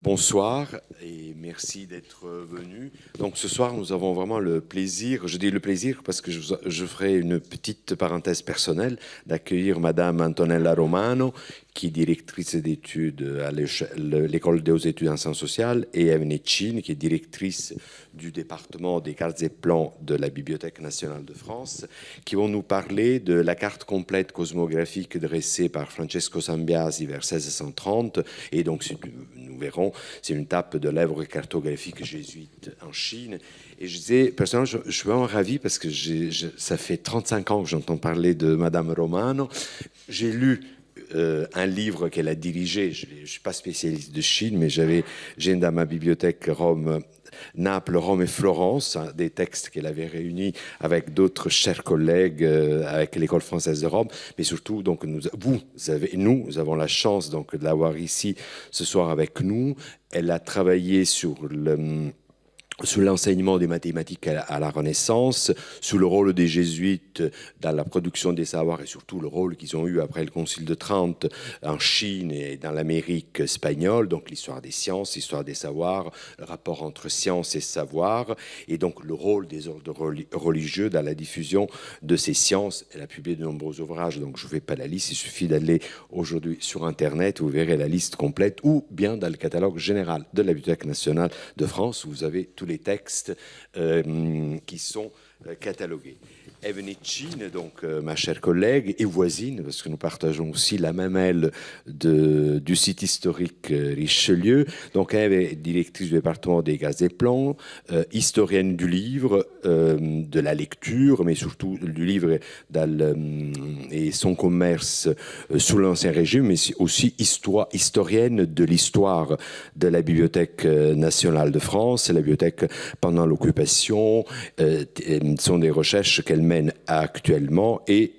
Bonsoir et merci d'être venu. Donc ce soir, nous avons vraiment le plaisir, je dis le plaisir parce que je ferai une petite parenthèse personnelle, d'accueillir Madame Antonella Romano, qui est directrice d'études à l'École des hautes études en sciences sociales, et Evelyne Chin, qui est directrice du département des cartes et plans de la Bibliothèque nationale de France, qui vont nous parler de la carte complète cosmographique dressée par Francesco Sambiasi vers 1630. Et donc, nous verrons, c'est une étape de l'œuvre cartographique jésuite en Chine. Et je disais, personnellement, je suis vraiment ravi parce que ça fait 35 ans que j'entends parler de Madame Romano. J'ai lu un livre qu'elle a dirigé. Je ne suis pas spécialiste de Chine, mais j'ai dans ma bibliothèque Naples, Rome et Florence, des textes qu'elle avait réunis avec d'autres chers collègues, avec l'École française de Rome. Mais surtout, donc, nous avons la chance donc, de l'avoir ici ce soir avec nous. Elle a travaillé sur l'enseignement des mathématiques à la Renaissance, sur le rôle des jésuites dans la production des savoirs et surtout le rôle qu'ils ont eu après le Concile de Trente en Chine et dans l'Amérique espagnole, donc l'histoire des sciences, l'histoire des savoirs, le rapport entre science et savoir, et donc le rôle des ordres religieux dans la diffusion de ces sciences. Elle a publié de nombreux ouvrages, donc je ne fais pas la liste, il suffit d'aller aujourd'hui sur Internet, vous verrez la liste complète, ou bien dans le catalogue général de la Bibliothèque nationale de France, où vous avez tous les textes qui sont catalogués. Evelyne Chin, donc ma chère collègue et voisine, parce que nous partageons aussi la même aile du site historique Richelieu. Donc elle est directrice du département des gazettes et plans, historienne du livre, de la lecture, mais surtout du livre et son commerce sous l'Ancien Régime, mais aussi historienne de l'histoire de la Bibliothèque nationale de France, la bibliothèque pendant l'occupation. Sont des recherches qu'elle mène actuellement et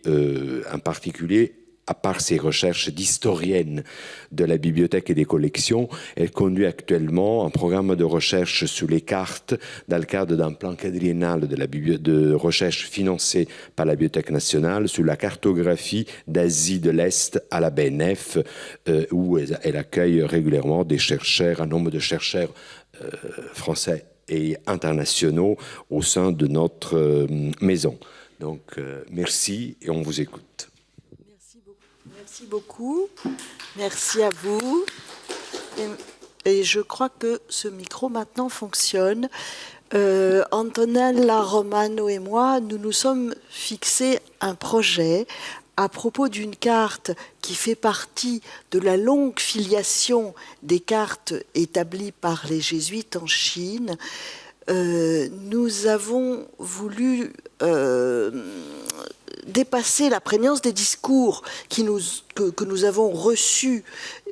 en particulier, à part ses recherches d'historienne de la bibliothèque et des collections, elle conduit actuellement un programme de recherche sur les cartes dans le cadre d'un plan quadriennal de recherche financé par la Bibliothèque nationale sur la cartographie d'Asie de l'Est à la BNF, où elle accueille régulièrement des chercheurs, un nombre de chercheurs français et internationaux au sein de notre maison. Donc, merci et on vous écoute. Merci beaucoup. Merci à vous. Et je crois que ce micro maintenant fonctionne. Antonella Romano et moi, nous nous sommes fixés un projet à propos d'une carte qui fait partie de la longue filiation des cartes établies par les jésuites en Chine. Nous avons voulu dépasser la prégnance des discours que nous avons reçus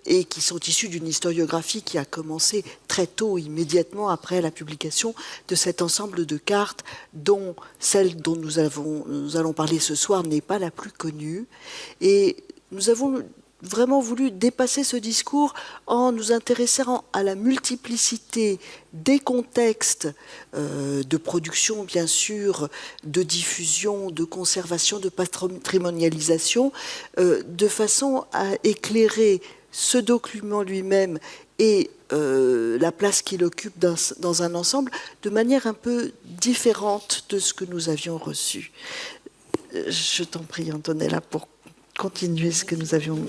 et qui sont issus d'une historiographie qui a commencé très tôt, immédiatement après la publication de cet ensemble de cartes, dont celle dont nous allons parler ce soir n'est pas la plus connue. Et nous avons vraiment voulu dépasser ce discours en nous intéressant à la multiplicité des contextes de production, bien sûr, de diffusion, de conservation, de patrimonialisation, de façon à éclairer ce document lui-même et la place qu'il occupe dans un ensemble de manière un peu différente de ce que nous avions reçu. Je t'en prie, Antonella, pour continuer ce que nous avions...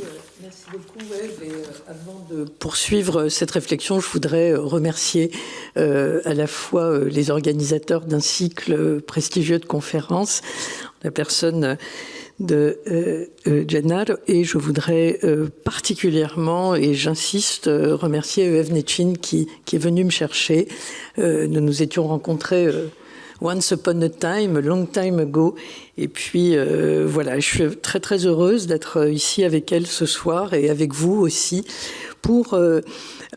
Merci beaucoup, Eve. Et avant de poursuivre cette réflexion, je voudrais remercier à la fois les organisateurs d'un cycle prestigieux de conférences, la personne de Gennaro, et je voudrais particulièrement, et j'insiste, remercier Evelyne Chin qui est venue me chercher. Nous nous étions rencontrés once upon a time, a long time ago. Et puis, voilà, je suis très, très heureuse d'être ici avec elle ce soir et avec vous aussi pour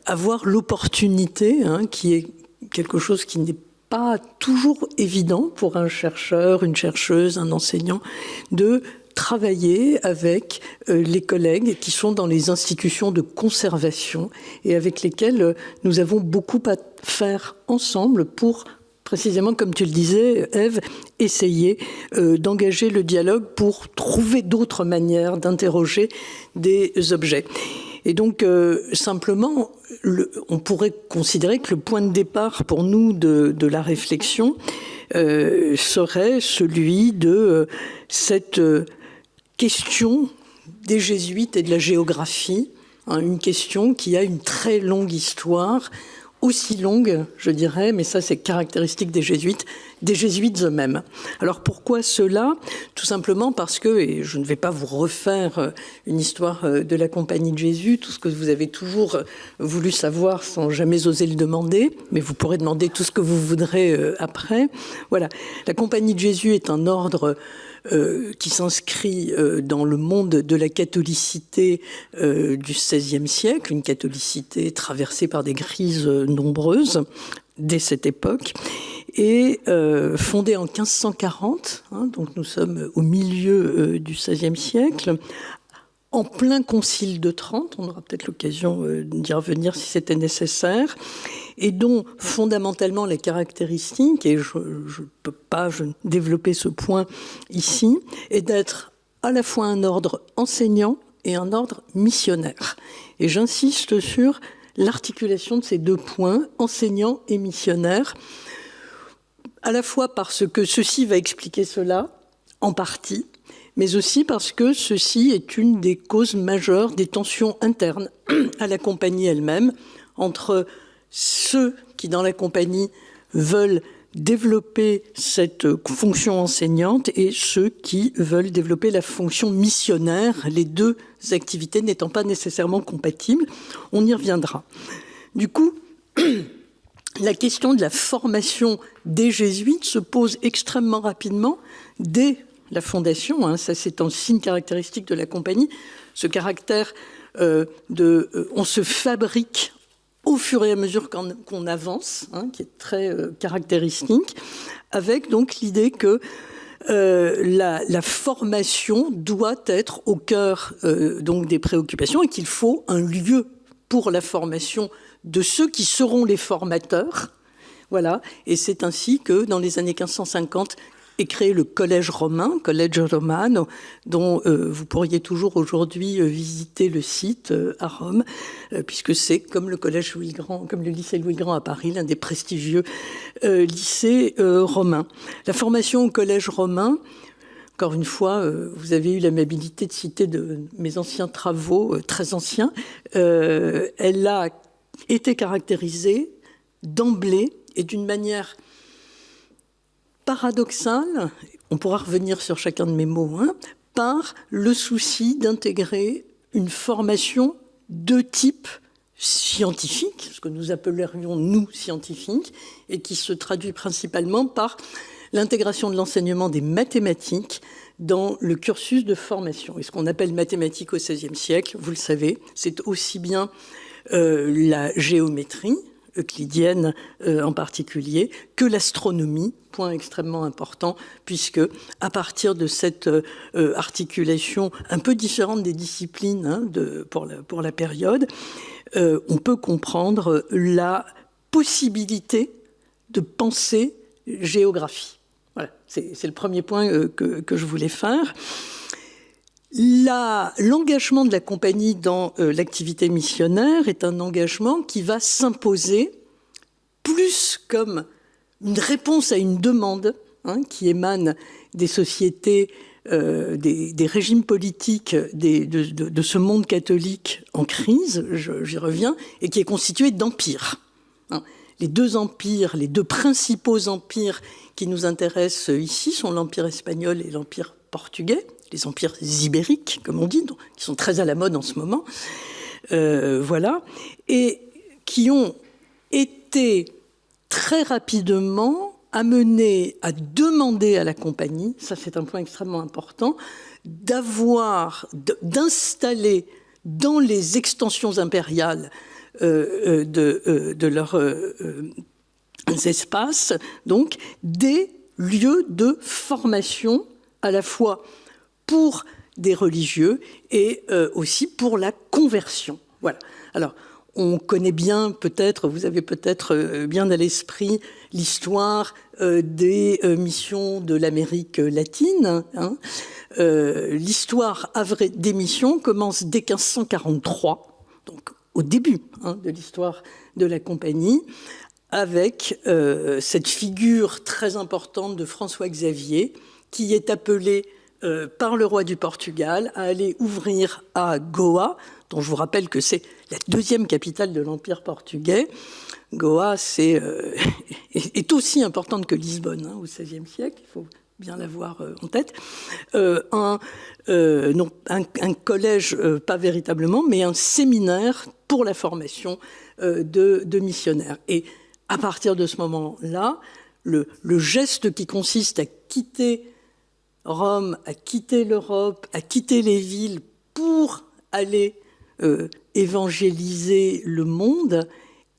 avoir l'opportunité, qui est quelque chose qui n'est pas toujours évident pour un chercheur, une chercheuse, un enseignant, de travailler avec les collègues qui sont dans les institutions de conservation et avec lesquels nous avons beaucoup à faire ensemble pour précisément, comme tu le disais, Ève, essayer d'engager le dialogue pour trouver d'autres manières d'interroger des objets. Et donc, simplement, on pourrait considérer que le point de départ pour nous de la réflexion serait celui de cette question des jésuites et de la géographie, hein, une question qui a une très longue histoire, aussi longue, je dirais, mais ça c'est caractéristique des jésuites eux-mêmes. Alors pourquoi cela ? Tout simplement parce que, et je ne vais pas vous refaire une histoire de la Compagnie de Jésus, tout ce que vous avez toujours voulu savoir sans jamais oser le demander, mais vous pourrez demander tout ce que vous voudrez après. Voilà, la Compagnie de Jésus est un ordre qui s'inscrit dans le monde de la catholicité du XVIe siècle, une catholicité traversée par des crises nombreuses dès cette époque, et fondée en 1540, hein, donc nous sommes au milieu du XVIe siècle, en plein concile de Trente, on aura peut-être l'occasion d'y revenir si c'était nécessaire, et dont fondamentalement les caractéristiques, et je ne peux pas développer ce point ici, est d'être à la fois un ordre enseignant et un ordre missionnaire. Et j'insiste sur l'articulation de ces deux points, enseignant et missionnaire, à la fois parce que ceci va expliquer cela, en partie, mais aussi parce que ceci est une des causes majeures des tensions internes à la compagnie elle-même, entre ceux qui, dans la compagnie, veulent développer cette fonction enseignante et ceux qui veulent développer la fonction missionnaire, les deux activités n'étant pas nécessairement compatibles. On y reviendra. Du coup, la question de la formation des jésuites se pose extrêmement rapidement dès la fondation, hein, ça c'est un signe caractéristique de la compagnie, ce caractère on se fabrique au fur et à mesure qu'on avance, hein, qui est très caractéristique, avec donc l'idée que la formation doit être au cœur donc des préoccupations et qu'il faut un lieu pour la formation de ceux qui seront les formateurs. Voilà. Et c'est ainsi que dans les années 1550 est créé le Collège romain, Collegio Romano, dont vous pourriez toujours aujourd'hui visiter le site à Rome, puisque c'est comme le Collège Louis-Grand, comme le lycée Louis-Grand à Paris, l'un des prestigieux lycées romains. La formation au Collège romain, encore une fois, vous avez eu l'amabilité de citer de mes anciens travaux, très anciens, elle a été caractérisée d'emblée et d'une manière paradoxale, on pourra revenir sur chacun de mes mots, hein, par le souci d'intégrer une formation de type scientifique, ce que nous appellerions nous scientifiques, et qui se traduit principalement par l'intégration de l'enseignement des mathématiques dans le cursus de formation. Et ce qu'on appelle mathématiques au XVIe siècle, vous le savez, c'est aussi bien la géométrie, euclidienne en particulier, que l'astronomie, point extrêmement important, puisque à partir de cette articulation un peu différente des disciplines hein, pour la période, on peut comprendre la possibilité de penser géographie. Voilà, c'est le premier point que je voulais faire. L'engagement de la compagnie dans l'activité missionnaire est un engagement qui va s'imposer plus comme une réponse à une demande hein, qui émane des sociétés, des régimes politiques de ce monde catholique en crise, j'y reviens, et qui est constitué d'empires. Hein. Les deux empires, les deux principaux empires qui nous intéressent ici sont l'empire espagnol et l'empire portugais, les empires ibériques, comme on dit, qui sont très à la mode en ce moment, voilà, et qui ont été très rapidement amenés à demander à la compagnie, ça c'est un point extrêmement important, d'installer dans les extensions impériales de leurs espaces, donc, des lieux de formation à la fois pour des religieux et aussi pour la conversion. Voilà. Alors, on connaît bien peut-être, vous avez peut-être bien à l'esprit l'histoire des missions de l'Amérique latine. Hein. L'histoire des missions commence dès 1543, donc au début de l'histoire de la compagnie, avec cette figure très importante de François Xavier, qui est appelé par le roi du Portugal à aller ouvrir à Goa, dont je vous rappelle que c'est la deuxième capitale de l'Empire portugais. Goa est aussi importante que Lisbonne au XVIe siècle, il faut bien l'avoir en tête. Un collège, pas véritablement, mais un séminaire pour la formation de missionnaires. Et à partir de ce moment-là, le geste qui consiste à quitter Rome, à quitter l'Europe, à quitter les villes pour aller évangéliser le monde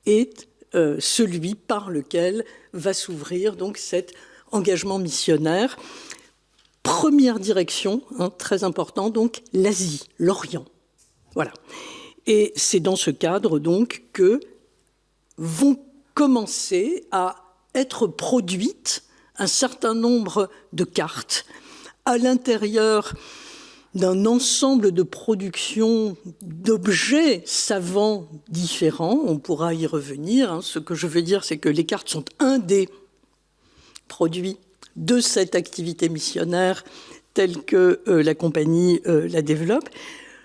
est celui par lequel va s'ouvrir donc cet engagement missionnaire. Première direction, très important, donc l'Asie, l'Orient. Voilà. Et c'est dans ce cadre donc que vont commencer à être produites un certain nombre de cartes à l'intérieur d'un ensemble de productions d'objets savants différents. On pourra y revenir. Ce que je veux dire, c'est que les cartes sont un des produits de cette activité missionnaire telle que la compagnie la développe.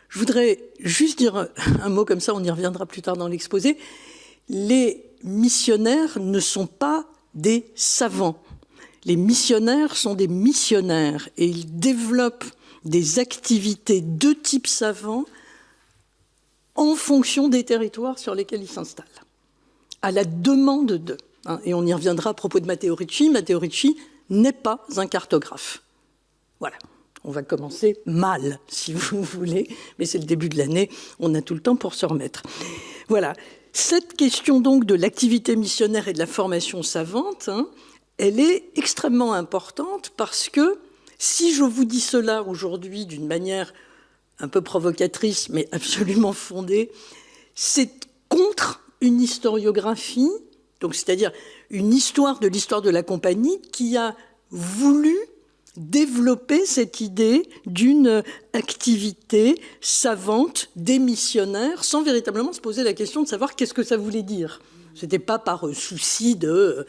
Je voudrais juste dire un mot comme ça, on y reviendra plus tard dans l'exposé. Les missionnaires ne sont pas des savants. Les missionnaires sont des missionnaires et ils développent des activités de type savant en fonction des territoires sur lesquels ils s'installent, à la demande d'eux. Et on y reviendra à propos de Matteo Ricci. Matteo Ricci n'est pas un cartographe. Voilà. On va commencer mal, si vous voulez, mais c'est le début de l'année, on a tout le temps pour se remettre. Voilà. Cette question donc de l'activité missionnaire et de la formation savante, elle est extrêmement importante parce que si je vous dis cela aujourd'hui d'une manière un peu provocatrice, mais absolument fondée, c'est contre une historiographie, donc c'est-à-dire une histoire de la compagnie qui a voulu développer cette idée d'une activité savante des missionnaires sans véritablement se poser la question de savoir qu'est-ce que ça voulait dire. Ce n'était pas par souci de,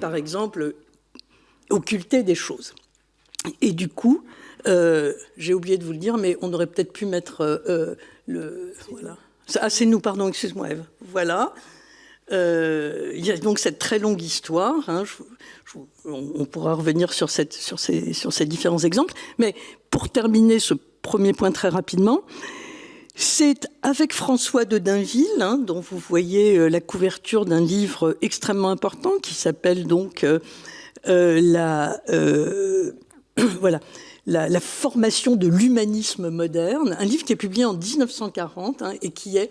par exemple, occulter des choses. Et du coup, j'ai oublié de vous le dire, mais on aurait peut-être pu mettre voilà. Ah, c'est nous, pardon, excuse-moi Ève. Voilà. Il y a donc cette très longue histoire. On pourra revenir sur ces différents exemples. Mais pour terminer ce premier point très rapidement, c'est avec François de Deinville, dont vous voyez la couverture d'un livre extrêmement important qui s'appelle donc voilà, la formation de l'humanisme moderne, un livre qui est publié en 1940 et qui est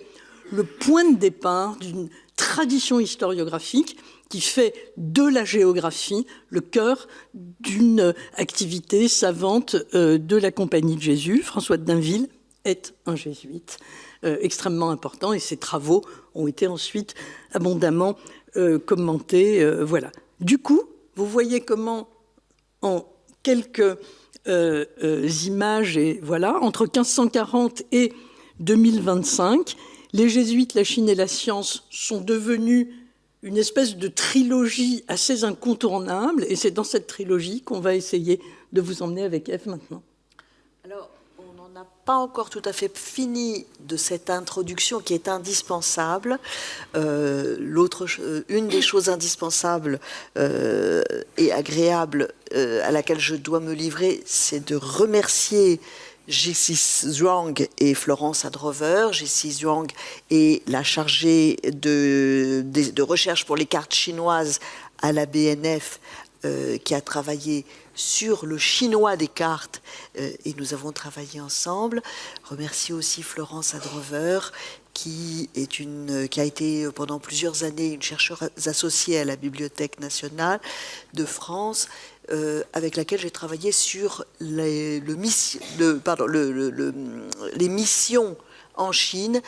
le point de départ d'une tradition historiographique qui fait de la géographie le cœur d'une activité savante de la Compagnie de Jésus. François de Deinville est un jésuite extrêmement important et ses travaux ont été ensuite abondamment commentés. Voilà. Du coup, vous voyez comment en quelques images, et voilà, entre 1540 et 2025, les jésuites, la Chine et la science sont devenus une espèce de trilogie assez incontournable, et c'est dans cette trilogie qu'on va essayer de vous emmener avec Ève maintenant. Alors, on n'en a pas encore tout à fait fini de cette introduction qui est indispensable. Une des choses indispensables et agréables à laquelle je dois me livrer, c'est de remercier J.C. Zhuang et Florence Adrover. J.C. Zhuang est la chargée de recherche pour les cartes chinoises à la BNF, qui a travaillé sur le chinois des cartes, et nous avons travaillé ensemble. Remercie aussi Florence Adrover, qui a été pendant plusieurs années une chercheuse associée à la Bibliothèque nationale de France, avec laquelle j'ai travaillé sur les missions en Chine,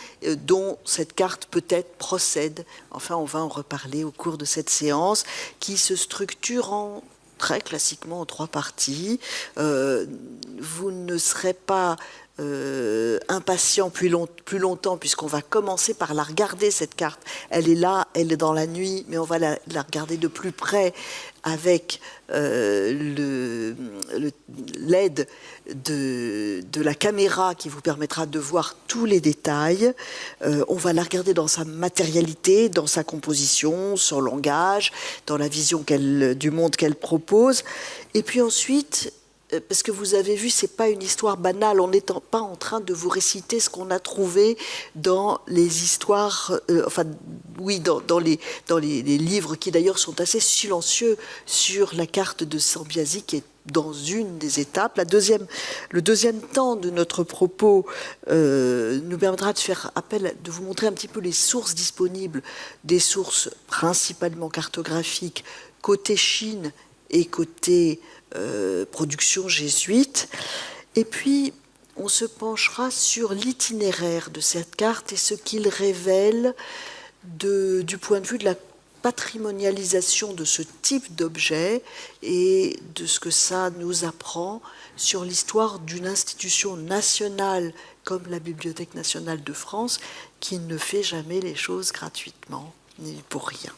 dont cette carte peut-être procède. Enfin, on va en reparler au cours de cette séance, qui se structure très classiquement en 3 parties. Vous ne serez pas impatient plus longtemps, puisqu'on va commencer par la regarder, cette carte. Elle est là, elle est dans la nuit, mais on va la regarder de plus près avec l'aide de la caméra qui vous permettra de voir tous les détails. On va la regarder dans sa matérialité, dans sa composition, son langage, dans la vision du monde qu'elle propose. Et puis ensuite, parce que vous avez vu, c'est pas une histoire banale. On n'est pas en train de vous réciter ce qu'on a trouvé dans les histoires, dans les livres qui d'ailleurs sont assez silencieux sur la carte de Sambiasi, qui est dans une des étapes. Le deuxième temps de notre propos nous permettra de vous montrer un petit peu les sources disponibles, des sources principalement cartographiques, côté Chine et côté production jésuite. Et puis, on se penchera sur l'itinéraire de cette carte et ce qu'il révèle du point de vue de la patrimonialisation de ce type d'objet et de ce que ça nous apprend sur l'histoire d'une institution nationale comme la Bibliothèque nationale de France, qui ne fait jamais les choses gratuitement, ni pour rien.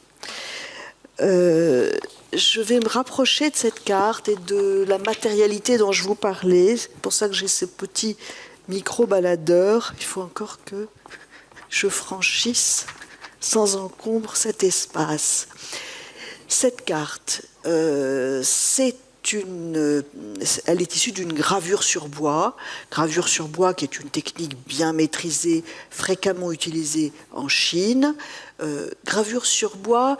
Je vais me rapprocher de cette carte et de la matérialité dont je vous parlais. C'est pour ça que j'ai ce petit micro-baladeur. Il faut encore que je franchisse sans encombre cet espace. Cette carte, elle est issue d'une gravure sur bois qui est une technique bien maîtrisée, fréquemment utilisée en Chine. Gravure sur bois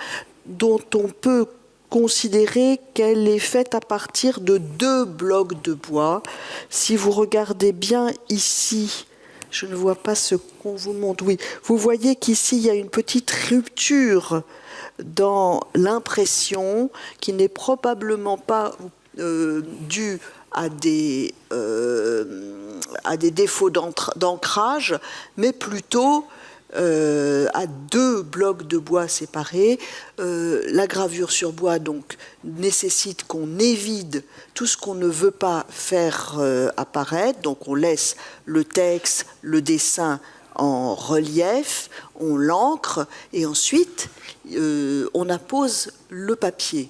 dont on peut considérer qu'elle est faite à partir de 2 blocs de bois. Si vous regardez bien ici, je ne vois pas ce qu'on vous montre. Oui, vous voyez qu'ici, il y a une petite rupture dans l'impression qui n'est probablement pas due à des défauts d'ancrage, mais plutôt à 2 blocs de bois séparés. La gravure sur bois donc nécessite qu'on évide tout ce qu'on ne veut pas faire apparaître. Donc on laisse le texte, le dessin en relief, on l'encre et ensuite on appose le papier.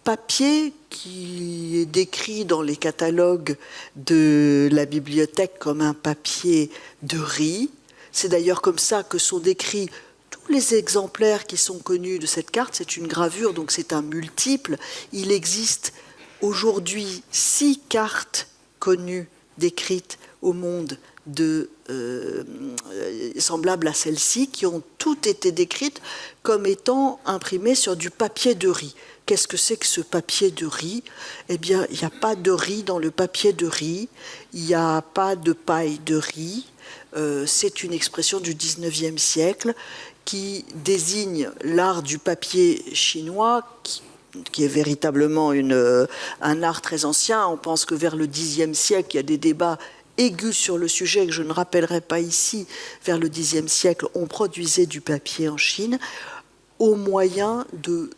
Papier qui est décrit dans les catalogues de la bibliothèque comme un papier de riz. C'est d'ailleurs comme ça que sont décrits tous les exemplaires qui sont connus de cette carte. C'est une gravure, donc c'est un multiple. Il existe aujourd'hui 6 cartes connues, décrites au monde, semblables à celle-ci, qui ont toutes été décrites comme étant imprimées sur du papier de riz. Qu'est-ce que c'est que ce papier de riz? Eh bien, il n'y a pas de riz dans le papier de riz, il n'y a pas de paille de riz. C'est une expression du XIXe siècle qui désigne l'art du papier chinois, qui est véritablement un art très ancien. On pense que vers le Xe siècle, il y a des débats aigus sur le sujet que je ne rappellerai pas ici. Vers le Xe siècle, on produisait du papier en Chine au moyen d'une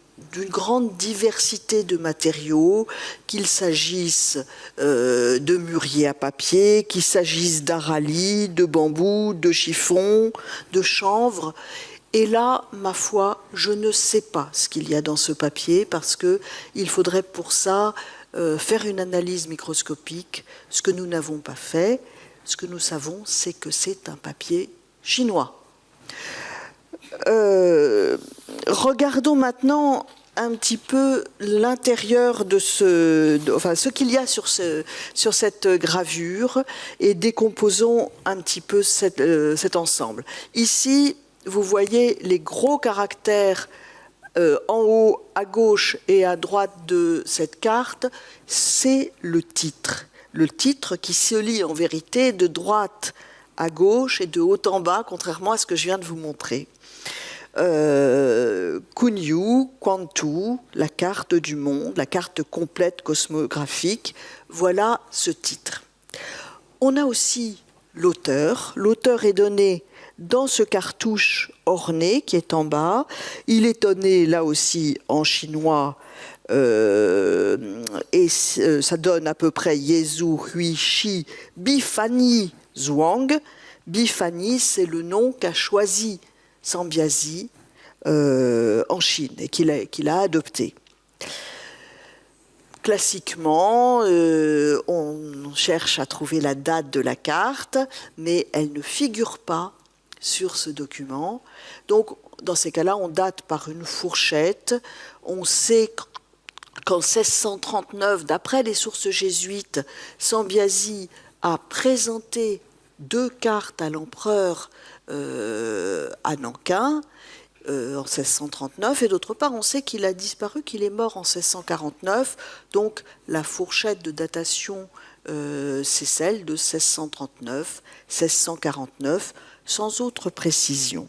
grande diversité de matériaux, qu'il s'agisse de mûrier à papier, qu'il s'agisse d'aralis, de bambou, de chiffon, de chanvre. Et là, ma foi, je ne sais pas ce qu'il y a dans ce papier, parce qu'il faudrait pour ça faire une analyse microscopique, ce que nous n'avons pas fait. Ce que nous savons, c'est que c'est un papier chinois. Regardons maintenant un petit peu l'intérieur de ce qu'il y a sur cette gravure et décomposons un petit peu cet ensemble. Ici, vous voyez les gros caractères en haut, à gauche et à droite de cette carte, c'est le titre. Le titre qui se lit en vérité de droite à gauche et de haut en bas, contrairement à ce que je viens de vous montrer. Kunyu, Quantu, la carte du monde, la carte complète cosmographique, voilà ce titre. On a aussi l'auteur. L'auteur est donné dans ce cartouche orné qui est en bas. Il est donné là aussi en chinois et ça donne à peu près Yezu, Hui, Shi, Bifani, Zhuang. Bifani, c'est le nom qu'a choisi Sambiasi en Chine et qu'il a adopté. Classiquement, on cherche à trouver la date de la carte, mais elle ne figure pas sur ce document. Donc, dans ces cas-là, on date par une fourchette. On sait qu'en 1639, d'après les sources jésuites, Sambiasi a présenté 2 cartes à l'empereur à Nankin, en 1639, et d'autre part, on sait qu'il a disparu, qu'il est mort en 1649, donc la fourchette de datation, c'est celle de 1639-1649, sans autre précision.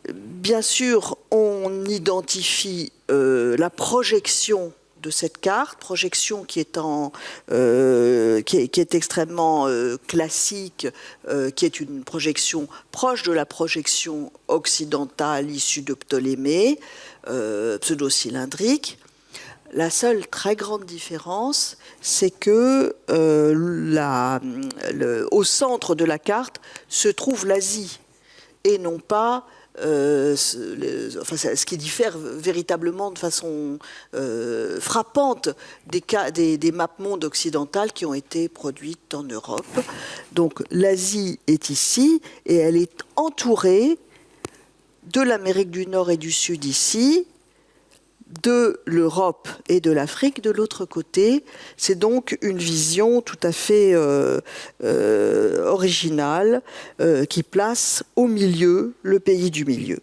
Bien sûr, on identifie la projection de cette carte, projection qui est extrêmement classique, qui est une projection proche de la projection occidentale issue de Ptolémée, pseudo-cylindrique. La seule très grande différence, c'est que au centre de la carte se trouve l'Asie et non pas ce qui diffère véritablement de façon frappante des mapes-mondes occidentales qui ont été produites en Europe. Donc l'Asie est ici et elle est entourée de l'Amérique du Nord et du Sud ici, de l'Europe et de l'Afrique de l'autre côté. C'est donc une vision tout à fait originale qui place au milieu le pays du milieu.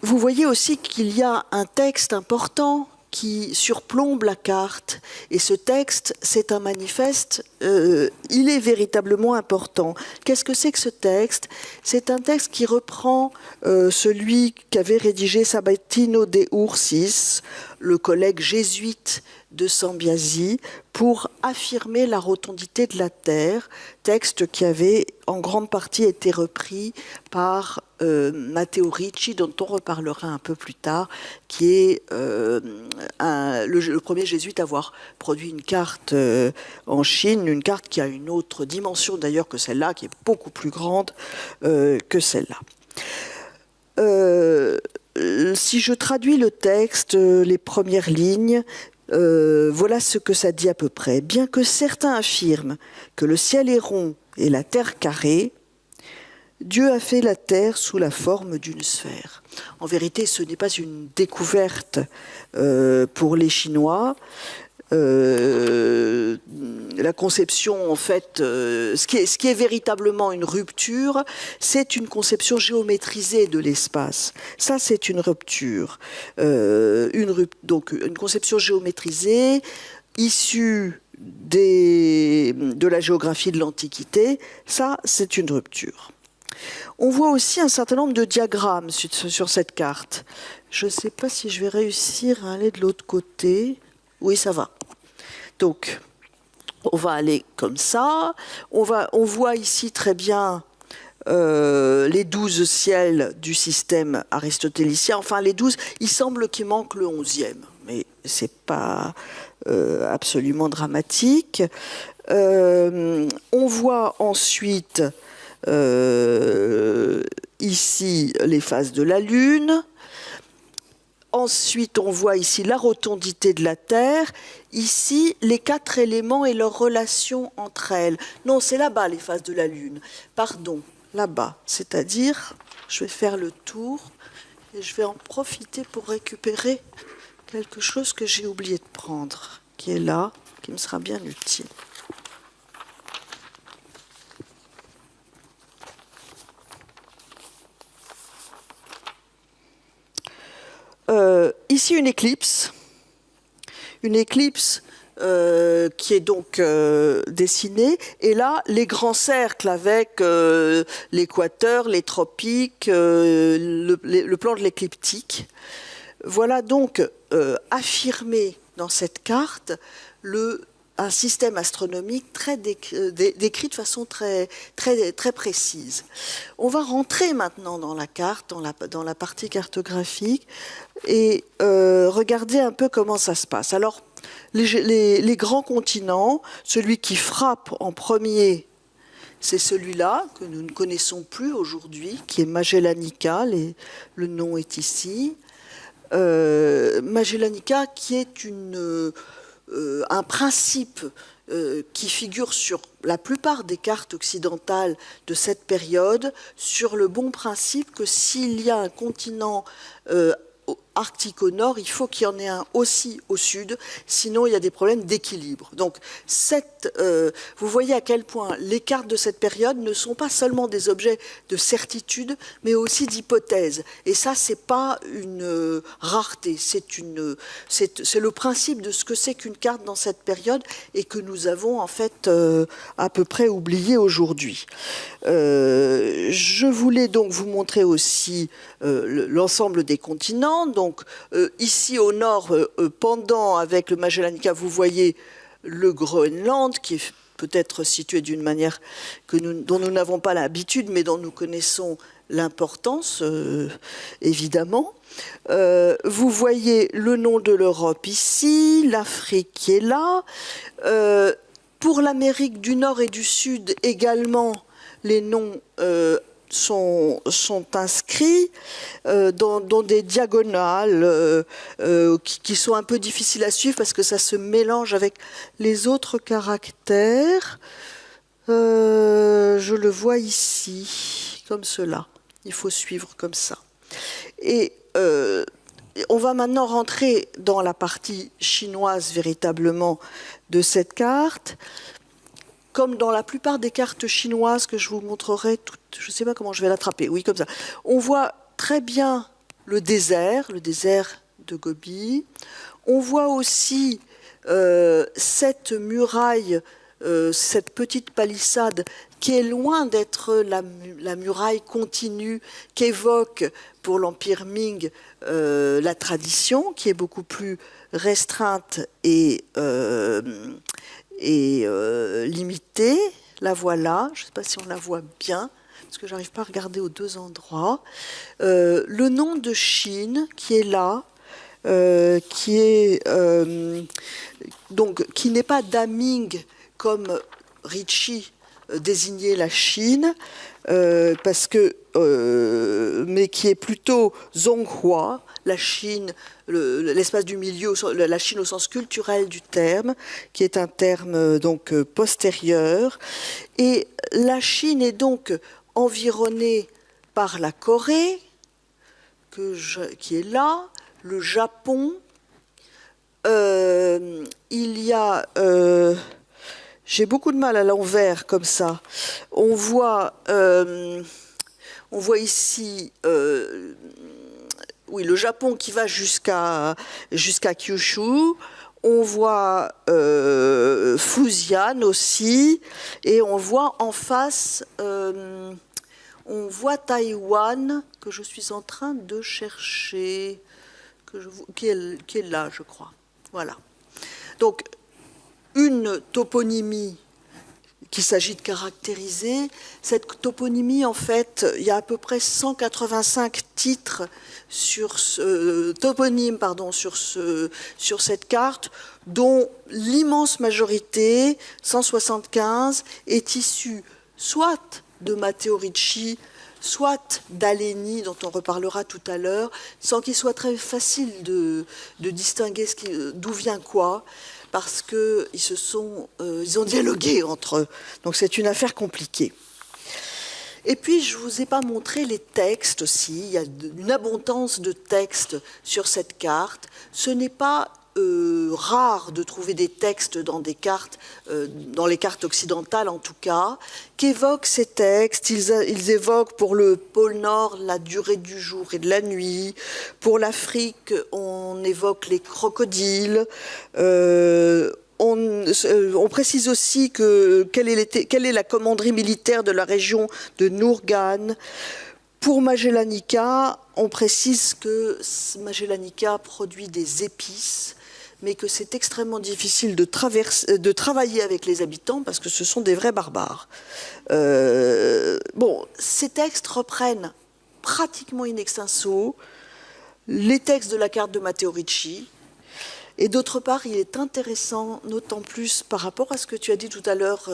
Vous voyez aussi qu'il y a un texte important qui surplombe la carte. Et ce texte, c'est un manifeste, il est véritablement important. Qu'est-ce que c'est que ce texte? C'est un texte qui reprend celui qu'avait rédigé Sabatino de Ursis, le collègue jésuite de Sambiasi, pour affirmer la rotondité de la Terre, texte qui avait en grande partie été repris par Matteo Ricci, dont on reparlera un peu plus tard, qui est le premier jésuite à avoir produit une carte en Chine, une carte qui a une autre dimension d'ailleurs que celle-là, qui est beaucoup plus grande que celle-là. Si je traduis le texte, les premières lignes, voilà ce que ça dit à peu près. Bien que certains affirment que le ciel est rond et la terre carrée, Dieu a fait la terre sous la forme d'une sphère. En vérité, ce n'est pas une découverte pour les Chinois. La conception, en fait, ce qui est véritablement une rupture, c'est une conception géométrisée de l'espace. Ça, c'est une rupture. Donc, une conception géométrisée issue de la géographie de l'Antiquité, ça, c'est une rupture. On voit aussi un certain nombre de diagrammes sur cette carte. Je ne sais pas si je vais réussir à aller de l'autre côté. Oui, ça va. Donc, on va aller comme ça. On voit ici très bien les 12 ciels du système aristotélicien. Enfin, les 12, il semble qu'il manque le 11e, mais ce n'est pas absolument dramatique. On voit ensuite ici les phases de la Lune. Ensuite, on voit ici la rotondité de la Terre. Ici, les 4 éléments et leurs relations entre elles. Non, c'est là-bas les phases de la Lune. Pardon, là-bas. C'est-à-dire, je vais faire le tour et je vais en profiter pour récupérer quelque chose que j'ai oublié de prendre, qui est là, qui me sera bien utile. Ici, une éclipse qui est donc dessinée, et là, les grands cercles avec l'équateur, les tropiques, le plan de l'écliptique. Voilà donc affirmé dans cette carte un système astronomique décrit de façon très précise. On va rentrer maintenant dans la carte, dans la partie cartographique, et regarder un peu comment ça se passe. Alors, les grands continents, celui qui frappe en premier, c'est celui-là, que nous ne connaissons plus aujourd'hui, qui est Magellanica, le nom est ici. Magellanica, qui est un principe qui figure sur la plupart des cartes occidentales de cette période, sur le bon principe que s'il y a un continent arctique au nord, il faut qu'il y en ait un aussi au sud, sinon il y a des problèmes d'équilibre. Donc, vous voyez à quel point les cartes de cette période ne sont pas seulement des objets de certitude, mais aussi d'hypothèse. Et ça, c'est pas une rareté, c'est le principe de ce que c'est qu'une carte dans cette période et que nous avons en fait à peu près oublié aujourd'hui. Je voulais donc vous montrer aussi l'ensemble des continents. Donc ici au nord, pendant avec le Magellanica, vous voyez le Groenland, qui est peut-être situé d'une manière dont nous n'avons pas l'habitude, mais dont nous connaissons l'importance, évidemment. Vous voyez le nom de l'Europe ici, l'Afrique qui est là. Pour l'Amérique du Nord et du Sud également, les noms sont inscrits dans des diagonales qui sont un peu difficiles à suivre parce que ça se mélange avec les autres caractères. Je le vois ici, comme cela. Il faut suivre comme ça. Et on va maintenant rentrer dans la partie chinoise véritablement de cette carte. Comme dans la plupart des cartes chinoises que je vous montrerai, je ne sais pas comment je vais l'attraper, oui, comme ça. On voit très bien le désert de Gobi. On voit aussi cette muraille, cette petite palissade qui est loin d'être la muraille continue qu'évoque pour l'Empire Ming la tradition, qui est beaucoup plus restreinte et limitée. La voilà, je ne sais pas si on la voit bien, parce que je n'arrive pas à regarder aux deux endroits. Le nom de Chine qui est là, qui n'est pas Daming comme Ricci désignait la Chine, mais qui est plutôt Zonghua, la Chine, l'espace du milieu, la Chine au sens culturel du terme, qui est un terme donc postérieur. Et la Chine est donc environnée par la Corée, qui est là, le Japon. Il y a... j'ai beaucoup de mal à l'envers comme ça. On voit ici... oui, le Japon qui va jusqu'à Kyushu. On voit Fujian aussi, et on voit en face, on voit Taïwan que je suis en train de chercher, qui est là, je crois. Voilà. Donc une toponymie qu'il s'agit de caractériser. Cette toponymie, en fait, il y a à peu près 185 titres toponymes sur cette carte, dont l'immense majorité, 175, est issue soit de Matteo Ricci, soit d'Aleni, dont on reparlera tout à l'heure, sans qu'il soit très facile de distinguer d'où vient quoi, parce qu'ils ont dialogué entre eux. Donc c'est une affaire compliquée. Et puis, je ne vous ai pas montré les textes aussi. Il y a une abondance de textes sur cette carte. Ce n'est pas rare de trouver des textes dans des cartes, dans les cartes occidentales en tout cas, qu'évoquent ces textes. Ils évoquent pour le pôle Nord la durée du jour et de la nuit. Pour l'Afrique, on évoque les crocodiles. On précise aussi quelle est la commanderie militaire de la région de Nourgan. Pour Magellanica, on précise que Magellanica produit des épices, mais que c'est extrêmement difficile de travailler avec les habitants parce que ce sont des vrais barbares. Ces textes reprennent pratiquement in extenso les textes de la carte de Matteo Ricci, Et d'autre part, il est intéressant, d'autant plus par rapport à ce que tu as dit tout à l'heure,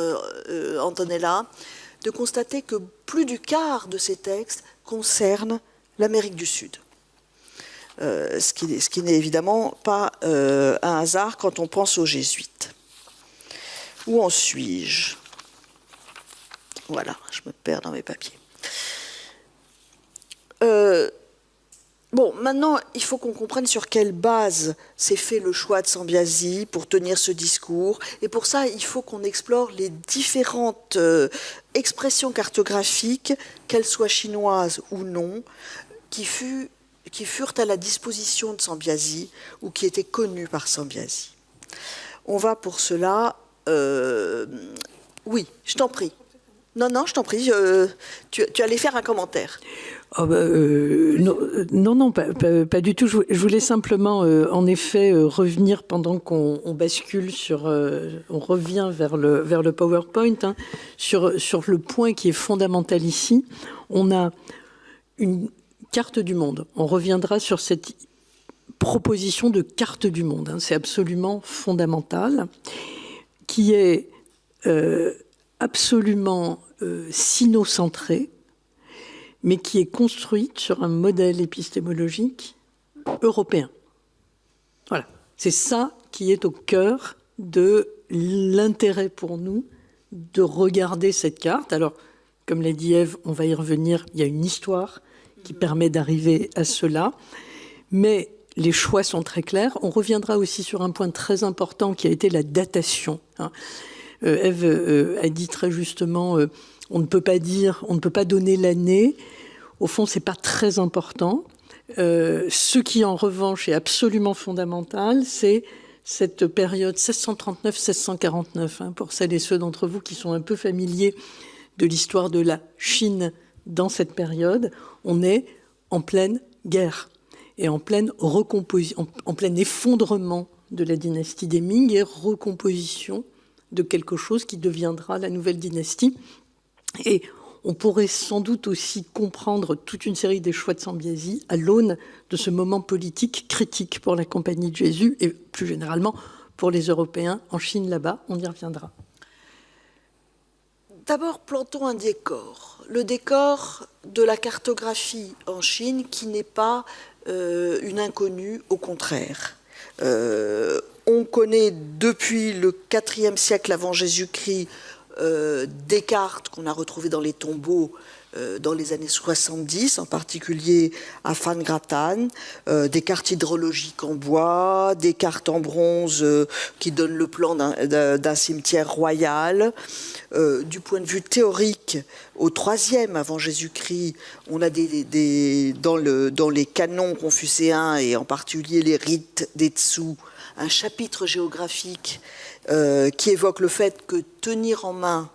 Antonella, de constater que plus du quart de ces textes concernent l'Amérique du Sud. Ce qui n'est évidemment pas un hasard quand on pense aux jésuites. Où en suis-je? Voilà, je me perds dans mes papiers. Bon, maintenant, il faut qu'on comprenne sur quelle base s'est fait le choix de Sambiasi pour tenir ce discours. Et pour ça, il faut qu'on explore les différentes expressions cartographiques, qu'elles soient chinoises ou non, qui furent à la disposition de Sambiasi ou qui étaient connues par Sambiasi. On va pour cela... Oui, je t'en prie. Non, je t'en prie. Tu allais faire un commentaire. Oh non, pas du tout. Je voulais simplement, en effet, revenir pendant qu'on bascule sur... on revient vers le PowerPoint, hein, sur le point qui est fondamental ici. On a une carte du monde. On reviendra sur cette proposition de carte du monde. Hein, c'est absolument fondamental, qui est absolument sinocentrée, mais qui est construite sur un modèle épistémologique européen. Voilà, c'est ça qui est au cœur de l'intérêt pour nous de regarder cette carte. Alors, comme l'a dit Ève, on va y revenir, il y a une histoire qui permet d'arriver à cela, mais les choix sont très clairs. On reviendra aussi sur un point très important qui a été la datation. Ève a dit très justement... on ne peut pas donner l'année. Au fond, c'est pas très important. Ce qui, en revanche, est absolument fondamental, c'est cette période 1639-1649. Hein, pour celles et ceux d'entre vous qui sont un peu familiers de l'histoire de la Chine dans cette période, on est en pleine guerre et en plein effondrement de la dynastie des Ming et recomposition de quelque chose qui deviendra la nouvelle dynastie. Et on pourrait sans doute aussi comprendre toute une série des choix de Sambiasi à l'aune de ce moment politique critique pour la Compagnie de Jésus et plus généralement pour les Européens en Chine là-bas. On y reviendra. D'abord, plantons un décor. Le décor de la cartographie en Chine qui n'est pas une inconnue, au contraire. On connaît depuis le IVe siècle avant Jésus-Christ des cartes qu'on a retrouvées dans les tombeaux dans les années 70, en particulier à Phan-Gratan, des cartes hydrologiques en bois, des cartes en bronze qui donnent le plan d'un cimetière royal. Du point de vue théorique, au IIIe avant Jésus-Christ, on a dans les canons confucéens et en particulier les rites des Tzu, un chapitre géographique qui évoque le fait que tenir en main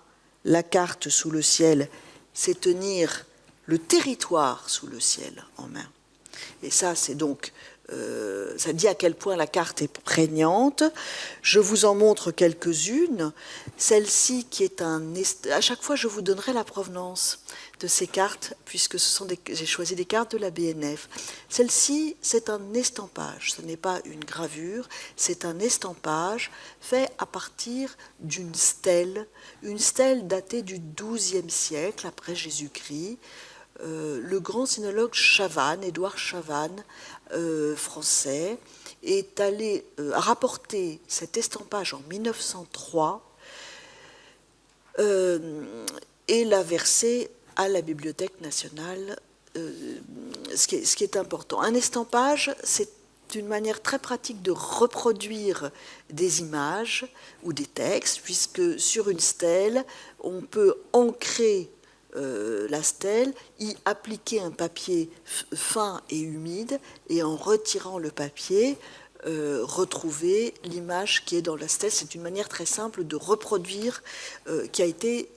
la carte sous le ciel, c'est tenir le territoire sous le ciel en main. Et ça, c'est donc, ça dit à quel point la carte est prégnante. Je vous en montre quelques-unes. Celle-ci qui est à chaque fois, je vous donnerai la provenance de ces cartes, puisque j'ai choisi des cartes de la BNF. Celle-ci, c'est un estampage. Ce n'est pas une gravure, c'est un estampage fait à partir d'une stèle datée du XIIe siècle après Jésus-Christ. Le grand sinologue Chavannes, Édouard Chavannes, français, a rapporté cet estampage en 1903 et l'a versé à la Bibliothèque nationale, ce qui est important. Un estampage, c'est une manière très pratique de reproduire des images ou des textes, puisque sur une stèle, on peut ancrer la stèle, y appliquer un papier fin et humide, et en retirant le papier, retrouver l'image qui est dans la stèle. C'est une manière très simple de reproduire qui a été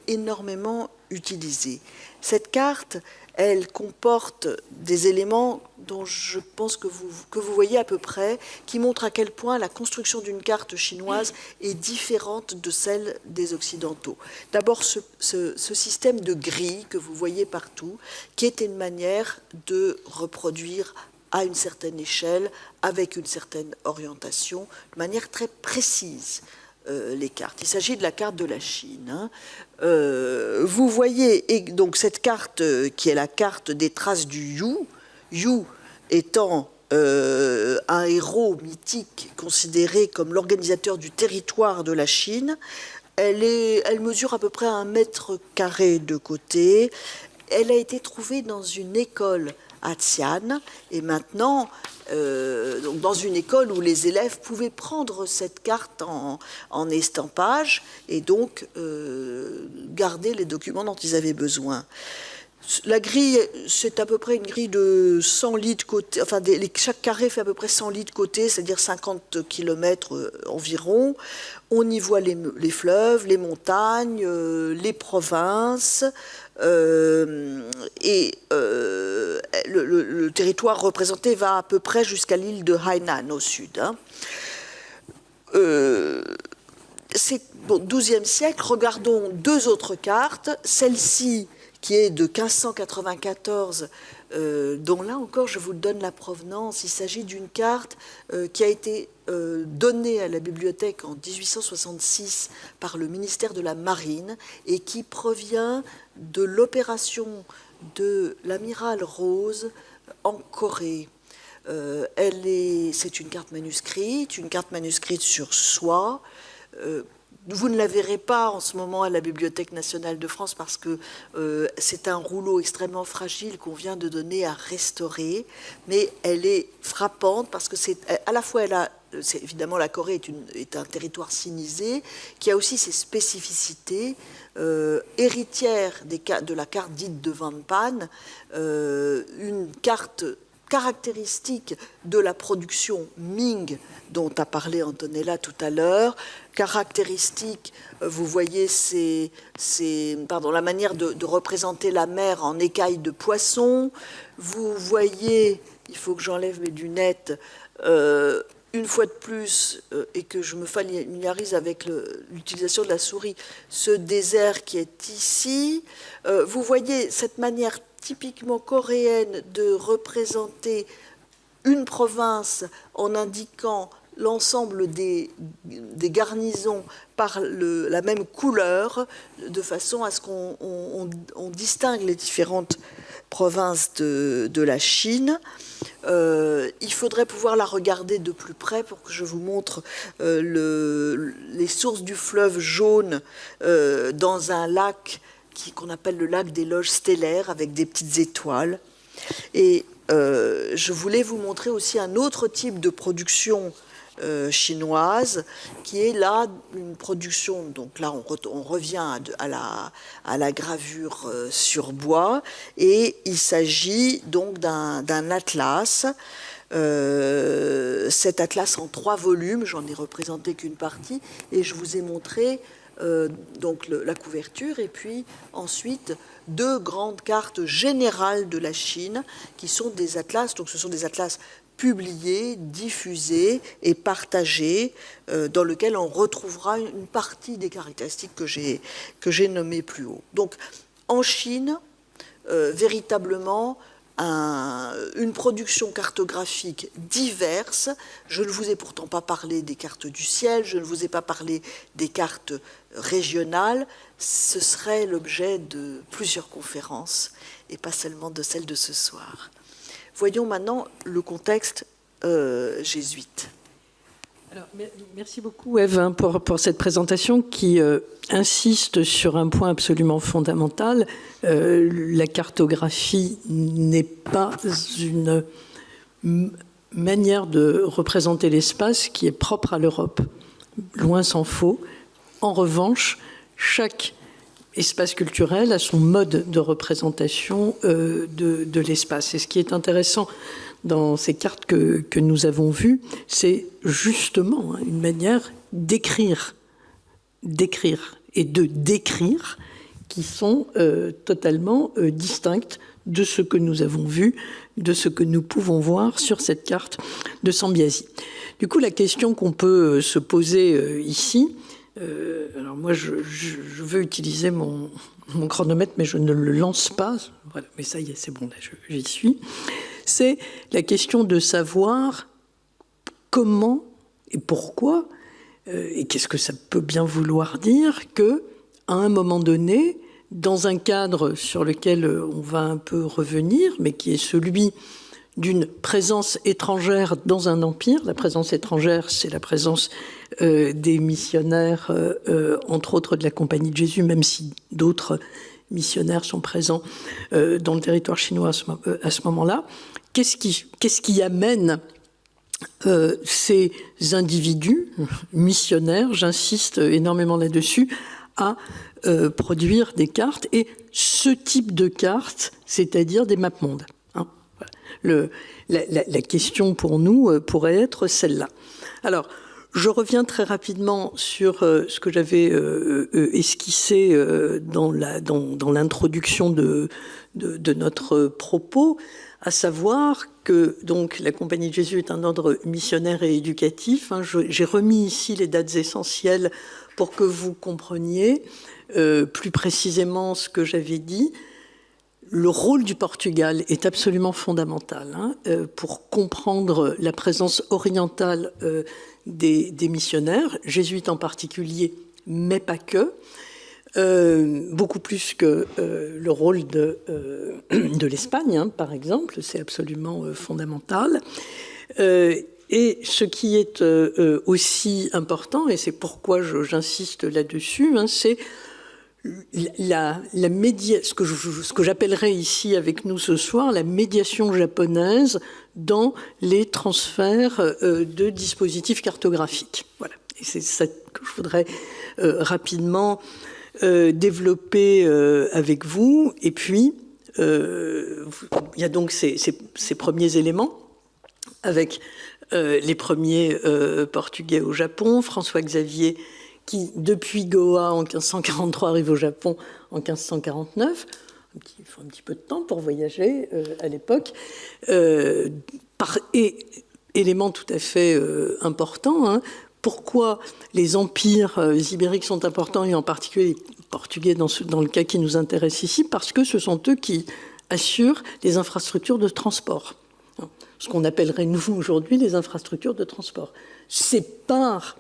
énormément utilisée. Cette carte, elle comporte des éléments dont je pense que vous voyez à peu près, qui montrent à quel point la construction d'une carte chinoise est différente de celle des Occidentaux. D'abord, ce système de grilles que vous voyez partout, qui est une manière de reproduire à une certaine échelle, avec une certaine orientation, de manière très précise, les cartes. Il s'agit de la carte de la Chine. Hein. Vous voyez et donc cette carte qui est la carte des traces du Yu étant un héros mythique considéré comme l'organisateur du territoire de la Chine. Elle mesure à peu près 1 mètre carré de côté. Elle a été trouvée dans une école à Xi'an, et maintenant, donc dans une école où les élèves pouvaient prendre cette carte en estampage et donc garder les documents dont ils avaient besoin. La grille, c'est à peu près une grille de 100 lits de côté, enfin chaque carré fait à peu près 100 lits de côté, c'est-à-dire 50 km environ. On y voit les fleuves, les montagnes, les provinces, et le territoire représenté va à peu près jusqu'à l'île de Hainan au sud. Hein. C'est au XIIe siècle, regardons 2 autres cartes, celle-ci qui est de 1594, dont là encore je vous donne la provenance. Il s'agit d'une carte qui a été donnée à la bibliothèque en 1866 par le ministère de la Marine et qui provient de l'opération de l'amiral Rose en Corée. C'est une carte manuscrite sur soie. Vous ne la verrez pas en ce moment à la Bibliothèque nationale de France parce que c'est un rouleau extrêmement fragile qu'on vient de donner à restaurer, mais elle est frappante parce que c'est à la fois évidemment la Corée est un territoire sinisé qui a aussi ses spécificités héritières de la carte dite de Van Pan, une carte caractéristique de la production Ming dont a parlé Antonella tout à l'heure, caractéristique, vous voyez, la manière de représenter la mer en écailles de poisson, vous voyez, il faut que j'enlève mes lunettes, une fois de plus, et que je me familiarise avec l'utilisation de la souris, ce désert qui est ici, vous voyez cette manière typiquement coréenne de représenter une province en indiquant l'ensemble des garnisons par la même couleur, de façon à ce qu'on distingue les différentes provinces de la Chine. Il faudrait pouvoir la regarder de plus près pour que je vous montre les sources du fleuve jaune dans un lac qu'on appelle le lac des loges stellaires, avec des petites étoiles. Et je voulais vous montrer aussi un autre type de production chinoise, qui est là une production, donc là on revient à la gravure sur bois, et il s'agit donc d'un atlas. Cet atlas en 3 volumes, j'en ai représenté qu'une partie, et je vous ai montré donc la couverture, et puis ensuite 2 grandes cartes générales de la Chine qui sont des atlas. Donc ce sont des atlas publiés, diffusés et partagés, dans lesquels on retrouvera une partie des caractéristiques que j'ai nommées plus haut. Donc en Chine, véritablement une production cartographique diverse. Je ne vous ai pourtant pas parlé des cartes du ciel, je ne vous ai pas parlé des cartes régionales. Ce serait l'objet de plusieurs conférences et pas seulement de celle de ce soir. Voyons maintenant le contexte jésuite. Alors, merci beaucoup, Ève, pour cette présentation qui insiste sur un point absolument fondamental. La cartographie n'est pas une manière de représenter l'espace qui est propre à l'Europe. Loin s'en faut. En revanche, chaque espace culturel a son mode de représentation de l'espace. Et ce qui est intéressant dans ces cartes que nous avons vues, c'est justement une manière d'écrire et de décrire qui sont totalement distinctes de ce que nous avons vu, de ce que nous pouvons voir sur cette carte de Sambiasi. Du coup, la question qu'on peut se poser ici, alors moi je veux utiliser mon chronomètre, mais je ne le lance pas, voilà, mais ça y est, c'est bon, là j'y suis. c'est la question de savoir comment et pourquoi, et qu'est-ce que ça peut bien vouloir dire, que à un moment donné, dans un cadre sur lequel on va un peu revenir, mais qui est celui d'une présence étrangère dans un empire. La présence étrangère, c'est la présence des missionnaires, entre autres de la Compagnie de Jésus, même si d'autres missionnaires sont présents dans le territoire chinois à ce moment-là. Qu'est-ce qui amène ces individus missionnaires, j'insiste énormément là-dessus, à produire des cartes, et ce type de cartes, c'est-à-dire des maps-mondes. Hein. Voilà. La question pour nous pourrait être celle-là. Alors, je reviens très rapidement sur ce que j'avais esquissé dans l'introduction de notre propos, à savoir que donc, la Compagnie de Jésus est un ordre missionnaire et éducatif. Hein. J'ai remis ici les dates essentielles pour que vous compreniez plus précisément ce que j'avais dit. Le rôle du Portugal est absolument fondamental hein, pour comprendre la présence orientale des missionnaires, jésuites en particulier, mais pas que. Beaucoup plus que le rôle de l'Espagne, hein, par exemple, c'est absolument fondamental. Et ce qui est aussi important, et c'est pourquoi j'insiste là-dessus, hein, c'est ce que j'appellerais ici avec nous ce soir la médiation japonaise dans les transferts de dispositifs cartographiques. Voilà. Et c'est ça que je voudrais rapidement développer avec vous. Et puis, il y a donc ces premiers éléments avec les premiers Portugais au Japon, François Xavier, qui, depuis Goa en 1543, arrive au Japon en 1549. Il faut un petit peu de temps pour voyager à l'époque. Élément tout à fait important, hein, pourquoi les empires ibériques sont importants, et en particulier les Portugais dans le cas qui nous intéresse ici, parce que ce sont eux qui assurent les infrastructures de transport. Ce qu'on appellerait, nous, aujourd'hui, les infrastructures de transport. C'est par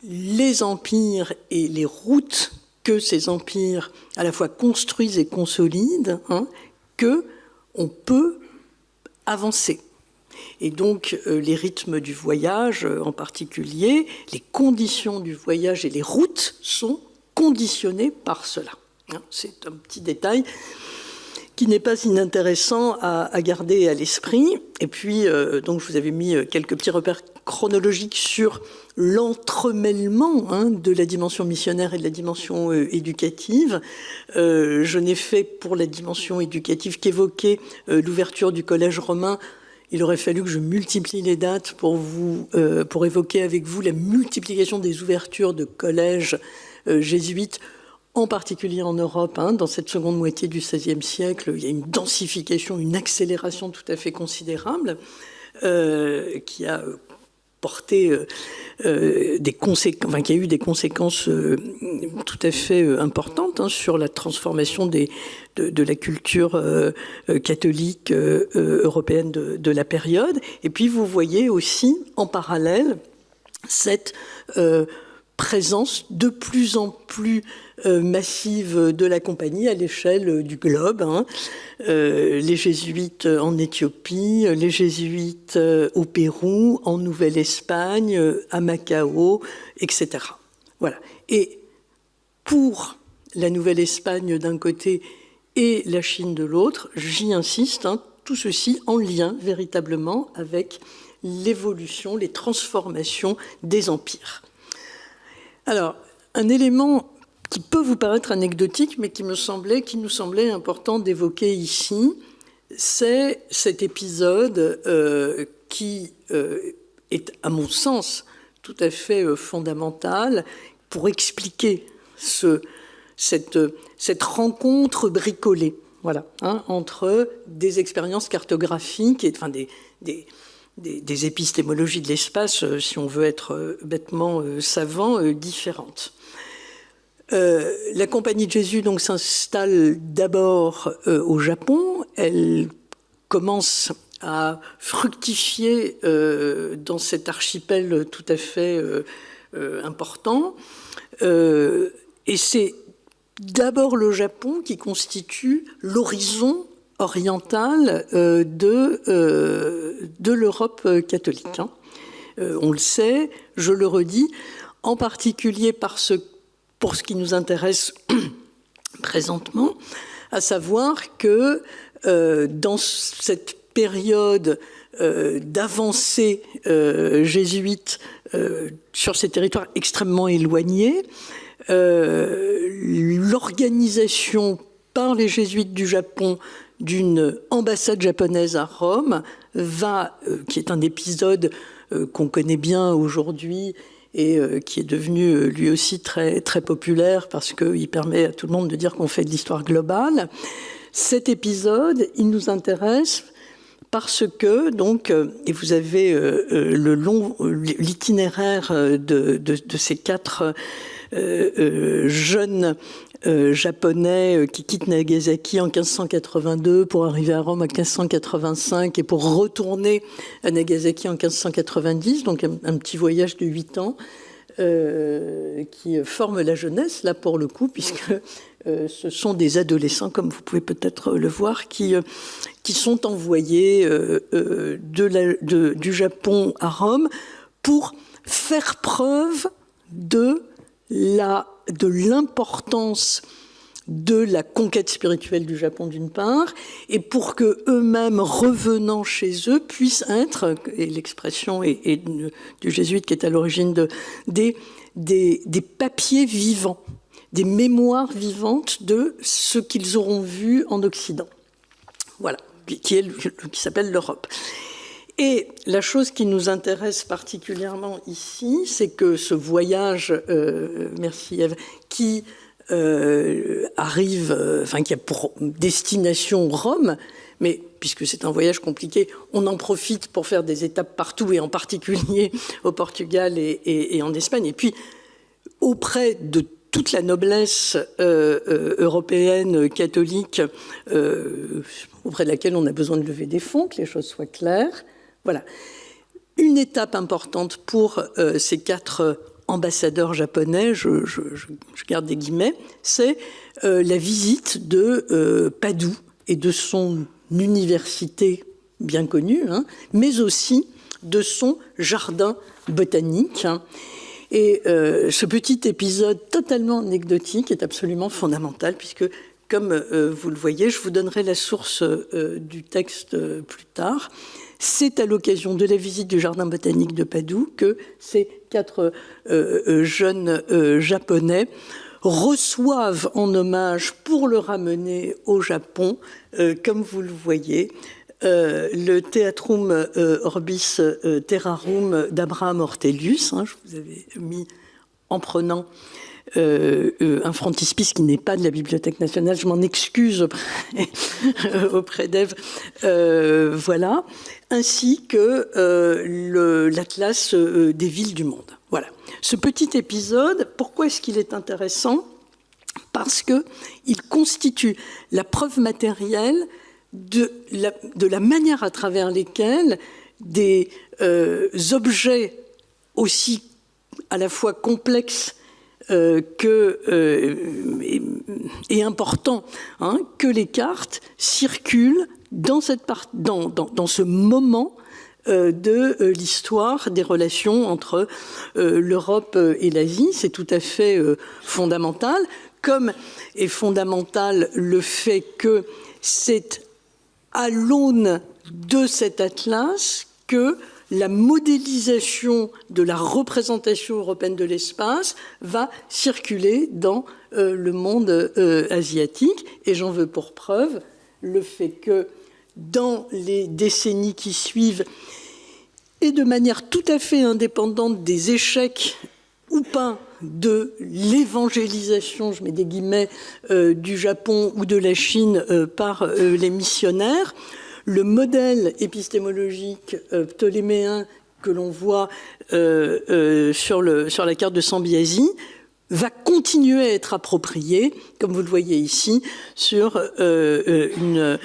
les empires et les routes que ces empires à la fois construisent et consolident, hein, qu'on peut avancer. Et donc, les rythmes du voyage, en particulier, les conditions du voyage et les routes sont conditionnées par cela. Hein, c'est un petit détail qui n'est pas inintéressant à garder à l'esprit. Et puis, donc, je vous avais mis quelques petits repères chronologiques sur l'entremêlement hein, de la dimension missionnaire et de la dimension éducative. Je n'ai fait pour la dimension éducative qu'évoquer l'ouverture du collège romain. Il aurait fallu que je multiplie les dates pour évoquer avec vous la multiplication des ouvertures de collèges jésuites, en particulier en Europe, hein, dans cette seconde moitié du XVIe siècle. Il y a une densification, une accélération tout à fait considérable qui a porté des conséquences, enfin, qui a eu des conséquences tout à fait importantes hein, sur la transformation de la culture catholique européenne de la période. Et puis vous voyez aussi en parallèle cette présence de plus en plus massive de la compagnie à l'échelle du globe. Hein. Les jésuites en Éthiopie, les jésuites au Pérou, en Nouvelle-Espagne, à Macao, etc. Voilà. Et pour la Nouvelle-Espagne d'un côté et la Chine de l'autre, j'y insiste, hein, tout ceci en lien véritablement avec l'évolution, les transformations des empires. Alors, un élément qui peut vous paraître anecdotique, mais qui nous semblait important d'évoquer ici, c'est cet épisode qui est, à mon sens, tout à fait fondamental pour expliquer cette rencontre bricolée, voilà, hein, entre des expériences cartographiques et enfin des épistémologies de l'espace, si on veut être bêtement savant, différentes. La Compagnie de Jésus donc s'installe d'abord au Japon. Elle commence à fructifier dans cet archipel tout à fait important. Et c'est d'abord le Japon qui constitue l'horizon oriental de l'Europe catholique. On le sait, je le redis, en particulier pour ce qui nous intéresse présentement, à savoir que dans cette période d'avancée jésuite sur ces territoires extrêmement éloignés, l'organisation par les jésuites du Japon d'une ambassade japonaise à Rome qui est un épisode qu'on connaît bien aujourd'hui et qui est devenu lui aussi très, très populaire parce qu'il permet à tout le monde de dire qu'on fait de l'histoire globale. Cet épisode, il nous intéresse parce que, donc, et vous avez l'itinéraire de ces 4 jeunes japonais qui quittent Nagasaki en 1582 pour arriver à Rome en 1585 et pour retourner à Nagasaki en 1590, donc un petit voyage de 8 ans qui forme la jeunesse, là pour le coup, puisque ce sont des adolescents, comme vous pouvez peut-être le voir, qui sont envoyés du Japon à Rome pour faire preuve de l'importance de la conquête spirituelle du Japon d'une part, et pour que eux-mêmes, revenant chez eux, puissent être, et l'expression est du jésuite qui est à l'origine des papiers vivants, des mémoires vivantes de ce qu'ils auront vu en Occident. Voilà, qui s'appelle l'Europe. Et la chose qui nous intéresse particulièrement ici, c'est que ce voyage, merci Ève, qui arrive, qui a pour destination Rome, mais puisque c'est un voyage compliqué, on en profite pour faire des étapes partout, et en particulier au Portugal et en Espagne. Et puis, auprès de toute la noblesse européenne, catholique, auprès de laquelle on a besoin de lever des fonds, que les choses soient claires. Voilà. Une étape importante pour ces 4 ambassadeurs japonais, je garde des guillemets, c'est la visite de Padoue et de son université bien connue, mais aussi de son jardin botanique. Et ce petit épisode totalement anecdotique est absolument fondamental, puisque, comme vous le voyez, je vous donnerai la source du texte plus tard. C'est à l'occasion de la visite du jardin botanique de Padoue que ces 4 jeunes Japonais reçoivent en hommage, pour le ramener au Japon, comme vous le voyez, le Theatrum Orbis Terrarum d'Abraham Ortelius. Je vous avais mis en prenant un frontispice qui n'est pas de la Bibliothèque nationale. Je m'en excuse auprès d'Ève. Voilà. Ainsi que l'Atlas des villes du monde. Voilà. Ce petit épisode, pourquoi est-ce qu'il est intéressant ? Parce qu'il constitue la preuve matérielle de la manière à travers lesquelles des objets aussi à la fois complexes et importants que les cartes circulent dans ce moment de l'histoire des relations entre l'Europe et l'Asie. C'est tout à fait fondamental, comme est fondamental le fait que c'est à l'aune de cet atlas que la modélisation de la représentation européenne de l'espace va circuler dans le monde asiatique. Et j'en veux pour preuve le fait que dans les décennies qui suivent, et de manière tout à fait indépendante des échecs ou pas de l'évangélisation, je mets des guillemets, du Japon ou de la Chine par les missionnaires, le modèle épistémologique ptoléméen que l'on voit sur la carte de Sambiasi va continuer à être approprié, comme vous le voyez ici, sur un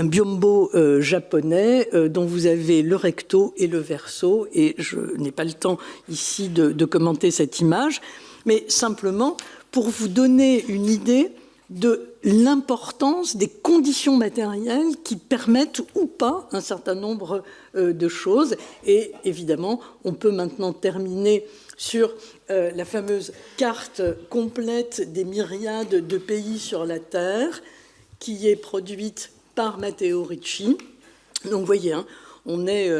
biombo japonais dont vous avez le recto et le verso, et je n'ai pas le temps ici de commenter cette image, mais simplement pour vous donner une idée de l'importance des conditions matérielles qui permettent ou pas un certain nombre de choses. Et évidemment, on peut maintenant terminer sur la fameuse carte complète des myriades de pays sur la Terre qui est produite par Matteo Ricci. Donc vous voyez, hein, on est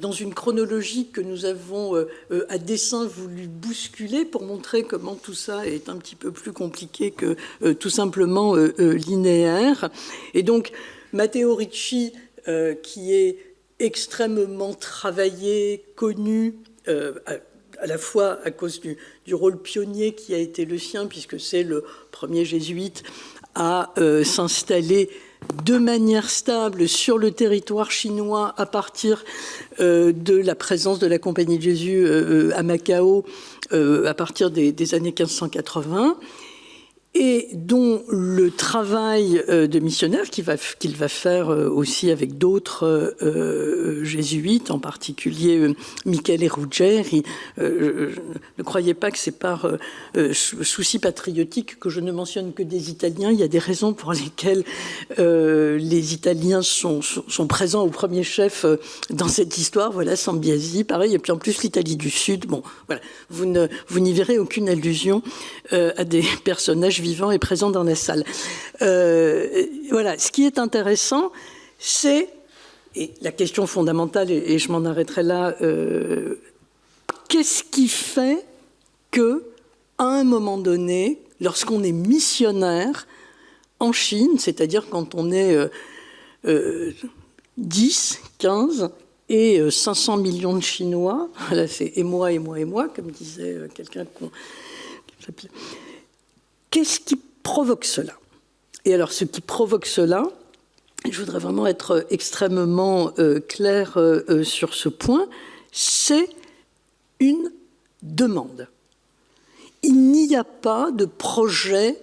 dans une chronologie que nous avons à dessein voulu bousculer pour montrer comment tout ça est un petit peu plus compliqué que tout simplement linéaire. Et donc, Matteo Ricci, qui est extrêmement travaillé, connu, à la fois à cause du rôle pionnier qui a été le sien, puisque c'est le premier jésuite à s'installer de manière stable sur le territoire chinois à partir de la présence de la Compagnie de Jésus à Macao à partir des années 1580, et dont le travail de missionnaire qu'il va faire aussi avec d'autres jésuites, en particulier Michele Ruggeri. Ne croyez pas que c'est par souci patriotique que je ne mentionne que des Italiens. Il y a des raisons pour lesquelles les Italiens sont présents au premier chef dans cette histoire. Voilà, Sambiasi, pareil, et puis en plus l'Italie du Sud. Bon, voilà, vous n'y verrez aucune allusion à des personnages vivants et présents dans la salle. Voilà, ce qui est intéressant, c'est, et la question fondamentale, et je m'en arrêterai là, qu'est-ce qui fait que, à un moment donné, lorsqu'on est missionnaire en Chine, c'est-à-dire quand on est 10, 15 et 500 millions de Chinois, là c'est et moi, comme disait quelqu'un qu'on s'appelait. Qu'est-ce qui provoque cela? Et alors, ce qui provoque cela, je voudrais vraiment être extrêmement clair sur ce point, c'est une demande. Il n'y a pas de projet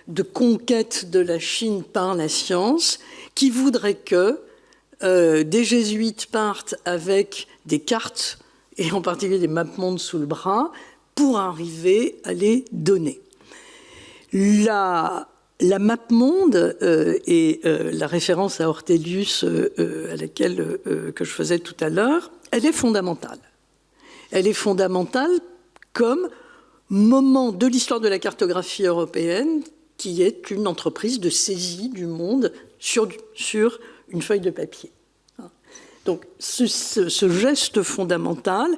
de conquête de la Chine par la science qui voudrait que des jésuites partent avec des cartes, et en particulier des mapmondes sous le bras, pour arriver à les donner. La mapmonde et la référence à Ortelius à laquelle que je faisais tout à l'heure, elle est fondamentale. Elle est fondamentale comme moment de l'histoire de la cartographie européenne qui est une entreprise de saisie du monde sur une feuille de papier. Donc ce geste fondamental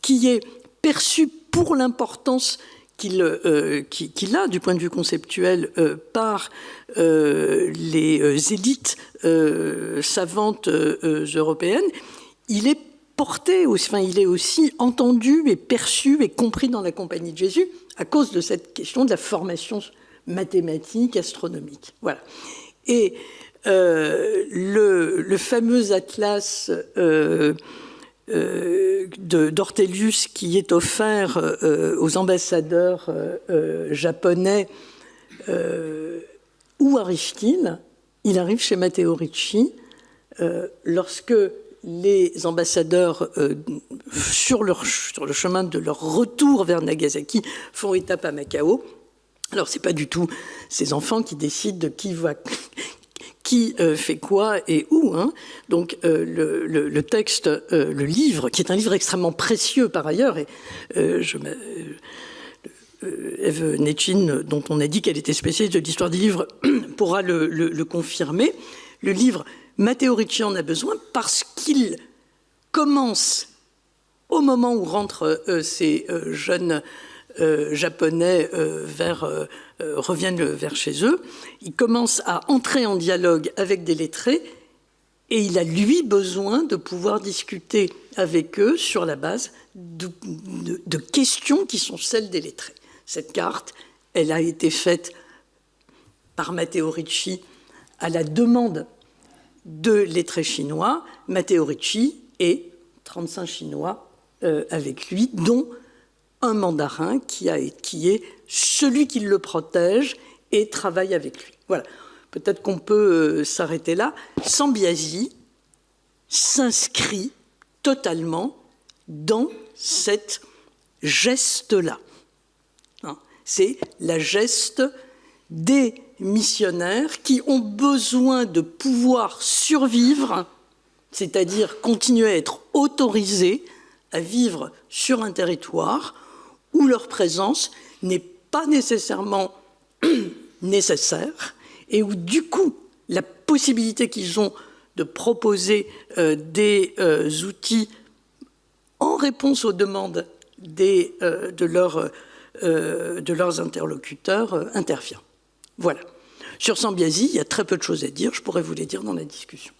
qui est perçu pour l'importance qu'il a du point de vue conceptuel par les élites savantes européennes, il est porté, enfin, il est aussi entendu et perçu et compris dans la Compagnie de Jésus à cause de cette question de la formation mathématique, astronomique. Voilà. Et le fameux atlas d'Ortelius qui est offert aux ambassadeurs japonais, où arrive-t-il? Il arrive chez Matteo Ricci lorsque les ambassadeurs, sur le chemin de leur retour vers Nagasaki, font étape à Macao. Alors, ce n'est pas du tout ces enfants qui décident de qui fait quoi et où. Hein. Donc, le texte, le livre, qui est un livre extrêmement précieux par ailleurs, et Eve Nechin, dont on a dit qu'elle était spécialiste de l'histoire des livres, pourra le confirmer. Le livre, Matteo Ricci en a besoin parce qu'il commence, au moment où rentrent ces jeunes japonais reviennent vers chez eux, il commence à entrer en dialogue avec des lettrés et il a, lui, besoin de pouvoir discuter avec eux sur la base de questions qui sont celles des lettrés. Cette carte, elle a été faite par Matteo Ricci à la demande de lettrés chinois. Matteo Ricci et 35 Chinois avec lui, dont un mandarin qui est celui qui le protège et travaille avec lui. Voilà. Peut-être qu'on peut s'arrêter là. Sambiasi s'inscrit totalement dans cette geste-là. C'est la geste des missionnaires qui ont besoin de pouvoir survivre, c'est-à-dire continuer à être autorisés à vivre sur un territoire où leur présence n'est pas nécessairement nécessaire et où, du coup, la possibilité qu'ils ont de proposer des outils en réponse aux demandes de leurs interlocuteurs intervient. Voilà. Sur Sambiasi, il y a très peu de choses à dire. Je pourrais vous les dire dans la discussion.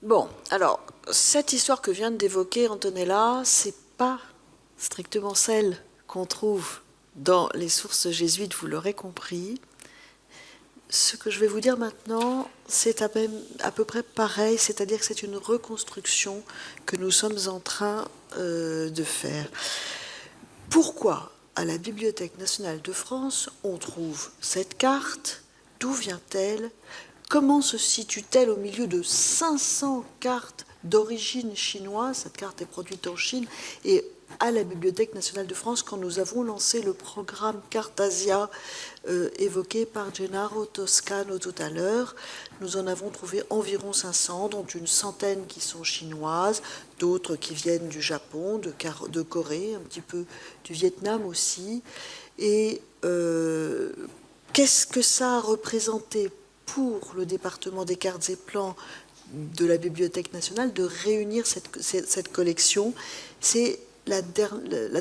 Bon, alors, cette histoire que vient d'évoquer Antonella, c'est pas strictement celle qu'on trouve dans les sources jésuites, vous l'aurez compris. Ce que je vais vous dire maintenant, c'est à peu près pareil, c'est-à-dire que c'est une reconstruction que nous sommes en train de faire. Pourquoi, à la Bibliothèque nationale de France, on trouve cette carte? D'où vient-elle? Comment se situe-t-elle au milieu de 500 cartes d'origine chinoise? Cette carte est produite en Chine et à la Bibliothèque nationale de France, quand nous avons lancé le programme Cartasia évoqué par Gennaro Toscano tout à l'heure, nous en avons trouvé environ 500, dont une centaine qui sont chinoises, d'autres qui viennent du Japon, de Corée, un petit peu du Vietnam aussi. Et qu'est-ce que ça a représenté pour le département des cartes et plans de la Bibliothèque nationale de réunir cette collection? C'est la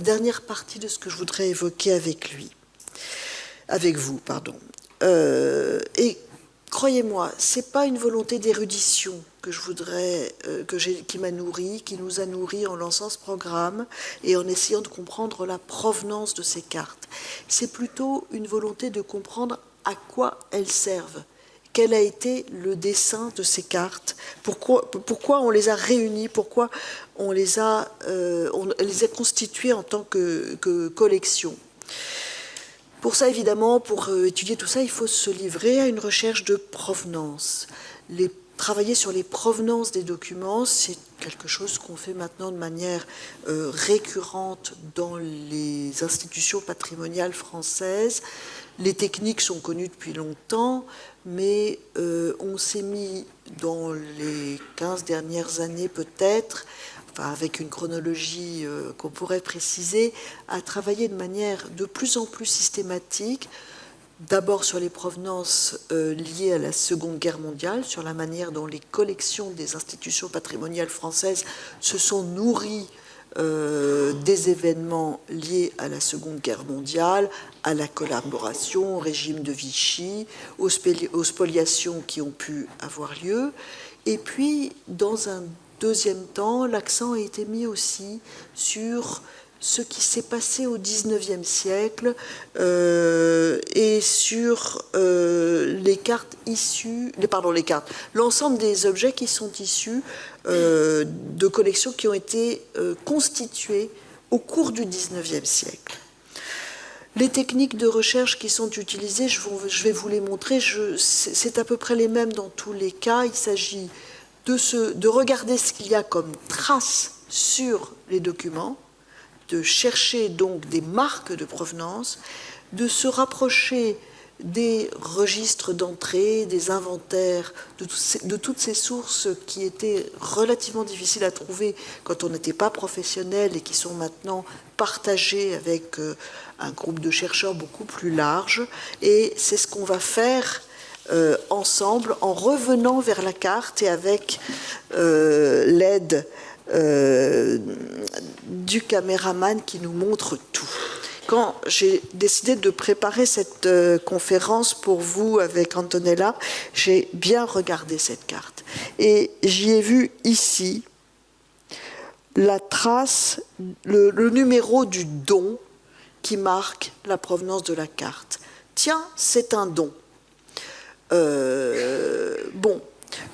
dernière partie de ce que je voudrais évoquer avec vous. Et croyez-moi, c'est pas une volonté d'érudition que je voudrais, qui nous a nourris en lançant ce programme et en essayant de comprendre la provenance de ces cartes. C'est plutôt une volonté de comprendre à quoi elles servent. Quel a été le dessein de ces cartes? Pourquoi on les a réunies? Pourquoi on les a constituées en tant que collection? Pour ça, évidemment, pour étudier tout ça, il faut se livrer à une recherche de provenance. Travailler sur les provenances des documents, c'est quelque chose qu'on fait maintenant de manière récurrente dans les institutions patrimoniales françaises. Les techniques sont connues depuis longtemps, mais on s'est mis dans les 15 dernières années peut-être, enfin avec une chronologie qu'on pourrait préciser, à travailler de manière de plus en plus systématique, d'abord sur les provenances liées à la Seconde Guerre mondiale, sur la manière dont les collections des institutions patrimoniales françaises se sont nourries des événements liés à la Seconde Guerre mondiale, à la collaboration, au régime de Vichy, aux spoliations qui ont pu avoir lieu. Et puis, dans un deuxième temps, l'accent a été mis aussi sur ce qui s'est passé au XIXe siècle et sur l'ensemble des objets qui sont issus de collections qui ont été constituées au cours du XIXe siècle. Les techniques de recherche qui sont utilisées, je vais vous les montrer, c'est à peu près les mêmes dans tous les cas. Il s'agit de regarder ce qu'il y a comme traces sur les documents, de chercher donc des marques de provenance, de se rapprocher des registres d'entrée, des inventaires, de toutes ces sources qui étaient relativement difficiles à trouver quand on n'était pas professionnel et qui sont maintenant partagées avec un groupe de chercheurs beaucoup plus large. Et c'est ce qu'on va faire ensemble en revenant vers la carte et avec l'aide du caméraman qui nous montre tout. Quand j'ai décidé de préparer cette conférence pour vous avec Antonella, j'ai bien regardé cette carte. Et j'y ai vu ici la trace, le numéro du don qui marque la provenance de la carte. Tiens, c'est un don. Bon,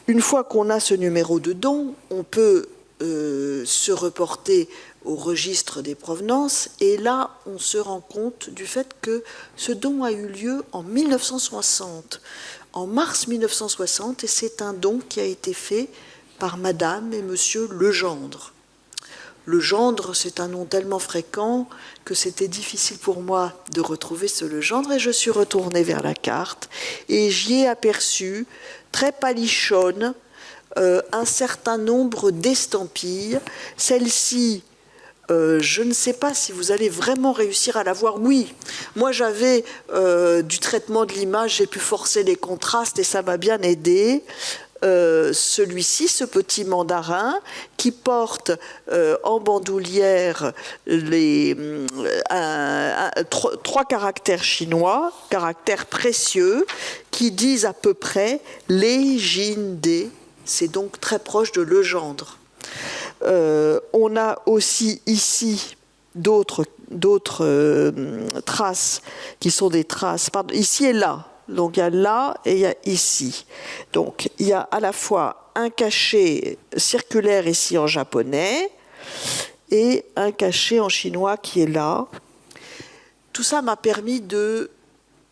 une fois qu'on a ce numéro de don, on peut se reporter au registre des provenances, et là on se rend compte du fait que ce don a eu lieu en 1960, en mars 1960, et c'est un don qui a été fait par Madame et Monsieur Legendre. Legendre, c'est un nom tellement fréquent que c'était difficile pour moi de retrouver ce Legendre, et je suis retournée vers la carte et j'y ai aperçu, très palichonne, un certain nombre d'estampilles. Celle-ci, je ne sais pas si vous allez vraiment réussir à la voir. Oui, moi j'avais du traitement de l'image, j'ai pu forcer les contrastes et ça m'a bien aidé. Celui-ci, ce petit mandarin, qui porte en bandoulière trois caractères chinois, caractères précieux, qui disent à peu près « Lei Jin De ». C'est donc très proche de Legendre. On a aussi ici d'autres traces qui sont des traces, pardon, ici et là. Donc il y a là et il y a ici. Donc il y a à la fois un cachet circulaire ici en japonais et un cachet en chinois qui est là. Tout ça m'a permis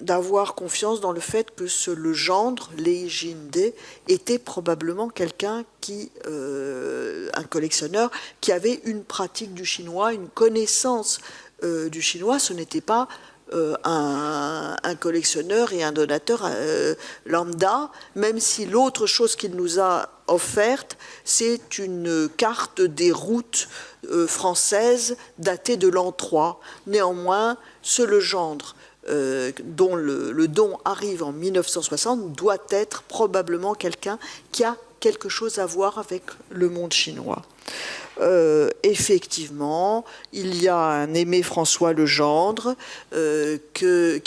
d'avoir confiance dans le fait que ce Legendre, Lei Jin De, était probablement quelqu'un un collectionneur qui avait une pratique du chinois, une connaissance du chinois. Ce n'était pas un collectionneur et un donateur lambda, même si l'autre chose qu'il nous a offerte, c'est une carte des routes françaises datée de l'an 3. Néanmoins, ce Legendre, dont le don arrive en 1960, doit être probablement quelqu'un qui a quelque chose à voir avec le monde chinois. Effectivement, il y a un Aimé François Legendre que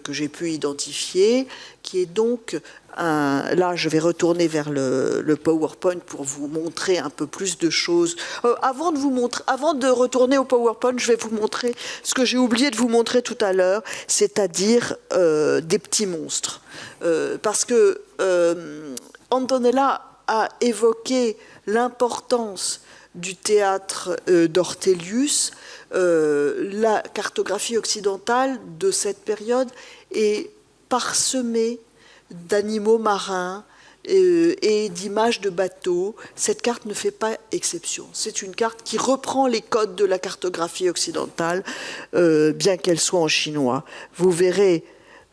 j'ai pu identifier, qui est donc là, je vais retourner vers le PowerPoint pour vous montrer un peu plus de choses. Avant de retourner au PowerPoint, je vais vous montrer ce que j'ai oublié de vous montrer tout à l'heure, c'est-à-dire des petits monstres. Parce que Antonella a évoqué l'importance du théâtre d'Ortelius. La cartographie occidentale de cette période est parsemée d'animaux marins et d'images de bateaux. Cette carte ne fait pas exception. C'est une carte qui reprend les codes de la cartographie occidentale, bien qu'elle soit en chinois. Vous verrez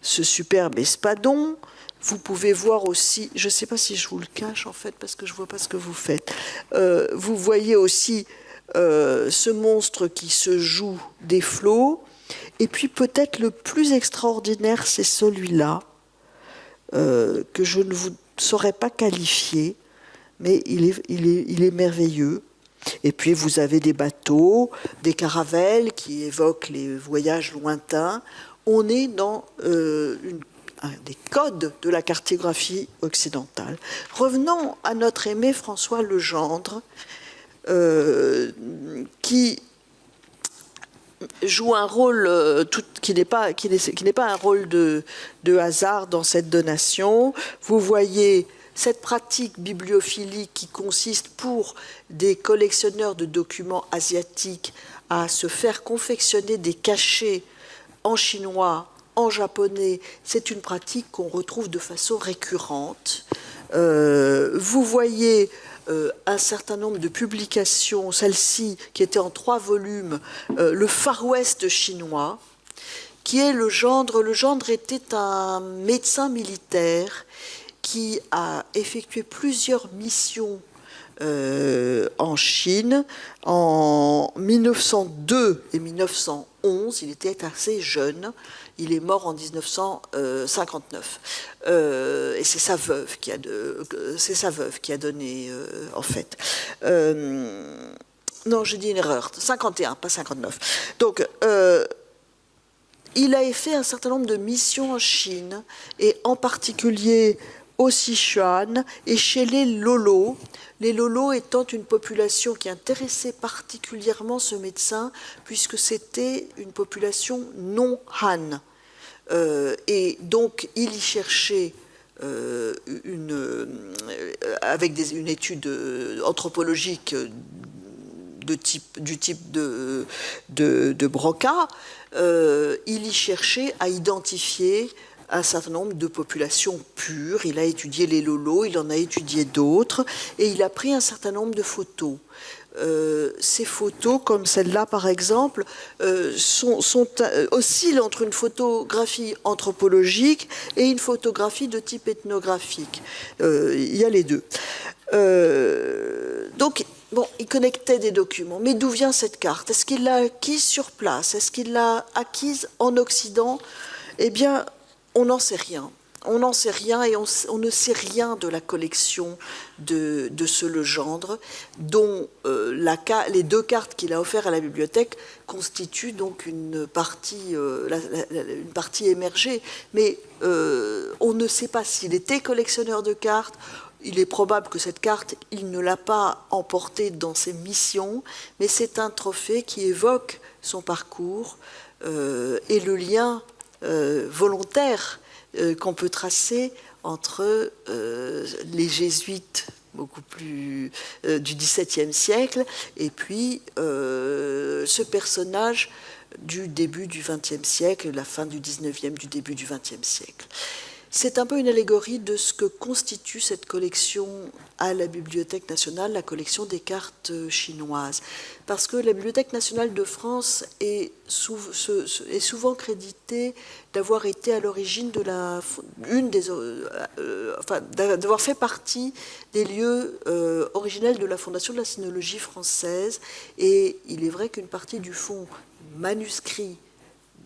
ce superbe espadon. Vous pouvez voir aussi, je ne sais pas si je vous le cache en fait, parce que je ne vois pas ce que vous faites. Vous voyez aussi ce monstre qui se joue des flots. Et puis peut-être le plus extraordinaire, c'est celui-là, que je ne vous saurais pas qualifier, mais il est merveilleux. Et puis vous avez des bateaux, des caravelles qui évoquent les voyages lointains. On est dans des codes de la cartographie occidentale. Revenons à notre aimé François Legendre, qui joue un rôle qui n'est pas un rôle de hasard dans cette donation. Vous voyez cette pratique bibliophilique qui consiste pour des collectionneurs de documents asiatiques à se faire confectionner des cachets en chinois, en japonais. C'est une pratique qu'on retrouve de façon récurrente. Vous voyez un certain nombre de publications, celle-ci qui était en 3 volumes, le Far West chinois, qui est Legendre. Legendre était un médecin militaire qui a effectué plusieurs missions en Chine en 1902 et 1911. Il était assez jeune. Il est mort en 1959. Et c'est sa veuve qui a donné, en fait. Non, j'ai dit une erreur. 51, pas 59. Donc, il a fait un certain nombre de missions en Chine, et en particulier au Sichuan et chez les Lolo. Les Lolo étant une population qui intéressait particulièrement ce médecin, puisque c'était une population non Han. Et donc, il y cherchait une étude anthropologique du type de Broca, il y cherchait à identifier un certain nombre de populations pures. Il a étudié les Lolos, il en a étudié d'autres, et il a pris un certain nombre de photos. Ces photos, comme celle-là par exemple, oscillent entre une photographie anthropologique et une photographie de type ethnographique. Il y a les deux. Donc, bon, il connectait des documents. Mais d'où vient cette carte? Est-ce qu'il l'a acquise sur place? Est-ce qu'il l'a acquise en Occident? Eh bien, on n'en sait rien. On n'en sait rien et on ne sait rien de la collection de ce Legendre, dont les 2 cartes qu'il a offertes à la bibliothèque constituent donc une partie émergée. Mais on ne sait pas s'il était collectionneur de cartes. Il est probable que cette carte, il ne l'a pas emportée dans ses missions, mais c'est un trophée qui évoque son parcours et le lien volontaire qu'on peut tracer entre les jésuites beaucoup plus du XVIIe siècle et puis ce personnage du début du XXe siècle, la fin du XIXe, du début du XXe siècle. C'est un peu une allégorie de ce que constitue cette collection à la Bibliothèque nationale, la collection des cartes chinoises. Parce que la Bibliothèque nationale de France est souvent créditée d'avoir été à l'origine de d'avoir fait partie des lieux originels de la Fondation de la sinologie française. Et il est vrai qu'une partie du fonds manuscrit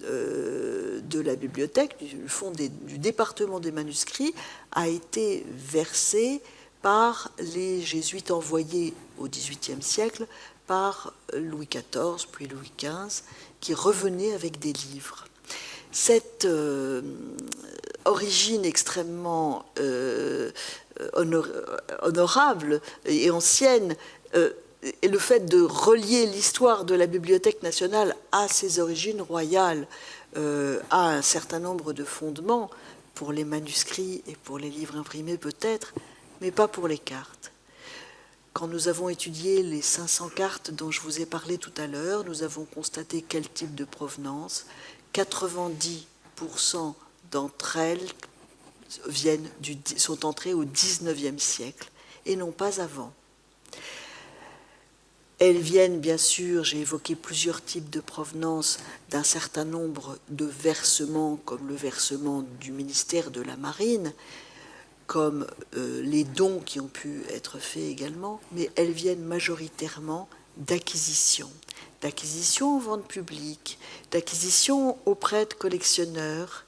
de la bibliothèque, du fonds du département des manuscrits, a été versé par les jésuites envoyés au XVIIIe siècle par Louis XIV, puis Louis XV, qui revenaient avec des livres. Cette origine extrêmement honorable et ancienne et le fait de relier l'histoire de la Bibliothèque nationale à ses origines royales a un certain nombre de fondements pour les manuscrits et pour les livres imprimés peut-être, mais pas pour les cartes. Quand nous avons étudié les 500 cartes dont je vous ai parlé tout à l'heure, nous avons constaté quel type de provenance. 90% d'entre elles sont entrées au XIXe siècle et non pas avant. Elles viennent, bien sûr, j'ai évoqué plusieurs types de provenance, d'un certain nombre de versements, comme le versement du ministère de la Marine, comme les dons qui ont pu être faits également, mais elles viennent majoritairement d'acquisitions en vente publique, d'acquisitions auprès de collectionneurs,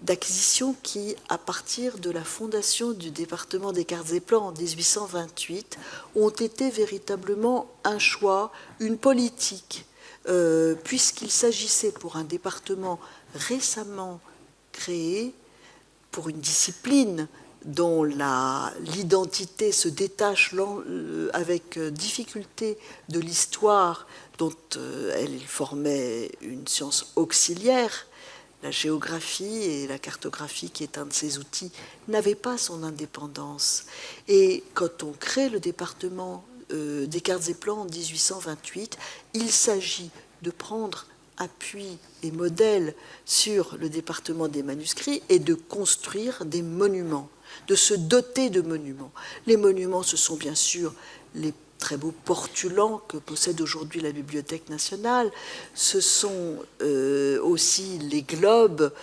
d'acquisitions qui, à partir de la fondation du département des cartes et plans en 1828, ont été véritablement un choix, une politique, puisqu'il s'agissait pour un département récemment créé, pour une discipline dont l'identité se détache avec difficulté de l'histoire dont elle formait une science auxiliaire. La géographie et la cartographie, qui est un de ces outils, n'avaient pas son indépendance. Et quand on crée le département des cartes et plans en 1828, il s'agit de prendre appui et modèle sur le département des manuscrits et de construire des monuments, de se doter de monuments. Les monuments, ce sont bien sûr les très beaux portulans que possède aujourd'hui la Bibliothèque nationale. Ce sont aussi les globes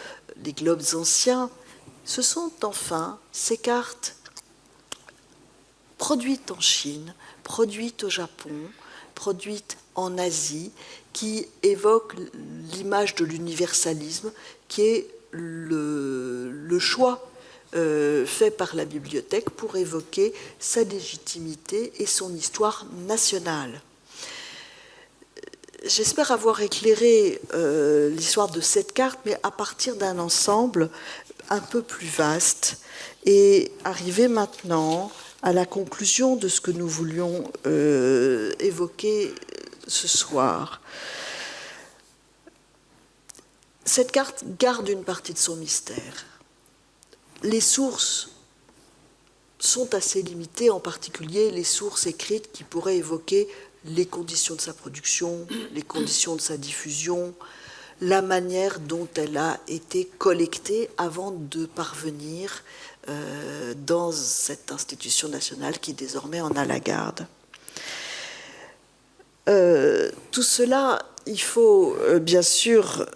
anciens. Ce sont enfin ces cartes produites en Chine, produites au Japon, produites en Asie, qui évoquent l'image de l'universalisme, qui est le choix fait par la bibliothèque pour évoquer sa légitimité et son histoire nationale. J'espère avoir éclairé l'histoire de cette carte, mais à partir d'un ensemble un peu plus vaste, et arriver maintenant à la conclusion de ce que nous voulions évoquer ce soir. Cette carte garde une partie de son mystère. les sources sont assez limitées, en particulier les sources écrites qui pourraient évoquer les conditions de sa production, les conditions de sa diffusion, la manière dont elle a été collectée avant de parvenir dans cette institution nationale qui désormais en a la garde. Tout cela, il faut bien sûr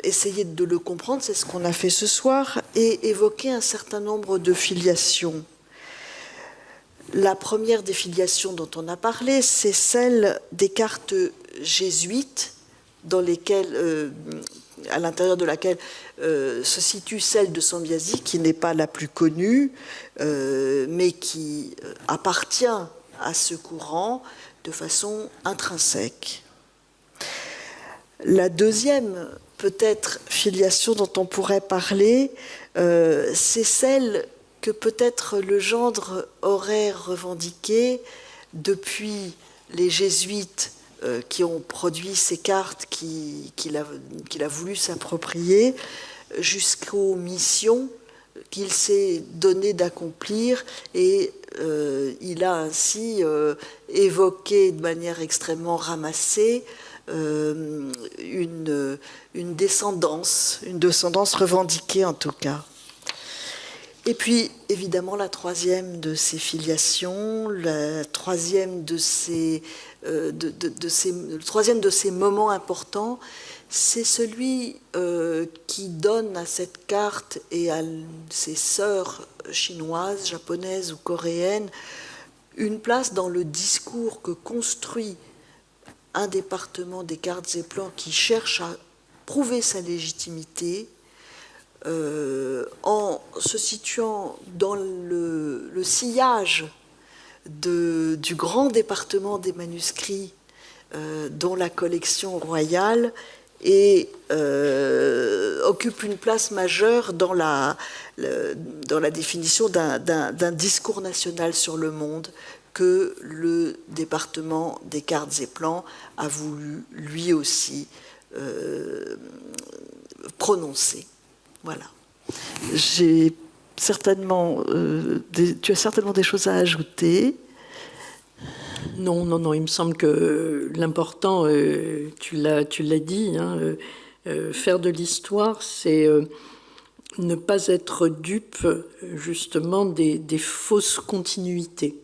essayer de le comprendre, c'est ce qu'on a fait ce soir, et évoquer un certain nombre de filiations. La première des filiations dont on a parlé, c'est celle des cartes jésuites, dans lesquelles, à l'intérieur de laquelle se situe celle de Sambiasi, qui n'est pas la plus connue, mais qui appartient à ce courant de façon intrinsèque. La deuxième, peut-être, filiation dont on pourrait parler, c'est celle que peut-être le gendre aurait revendiquée depuis les jésuites qui ont produit ces cartes qu'il a voulu s'approprier, jusqu'aux missions qu'il s'est donné d'accomplir, et il a ainsi évoqué de manière extrêmement ramassée une descendance revendiquée en tout cas. Et puis, évidemment, la troisième de ces filiations, le troisième de ces moments importants, c'est celui qui donne à cette carte et à ses sœurs chinoises, japonaises ou coréennes une place dans le discours que construit un département des cartes et plans qui cherche à prouver sa légitimité, en se situant dans le sillage du grand département des manuscrits dont la collection royale occupe une place majeure dans la définition d'un discours national sur le monde que le département des cartes et plans a voulu lui aussi prononcer. Voilà. Tu as certainement des choses à ajouter. Non, il me semble que l'important, tu l'as dit, hein, faire de l'histoire, c'est ne pas être dupe, justement, des fausses continuités.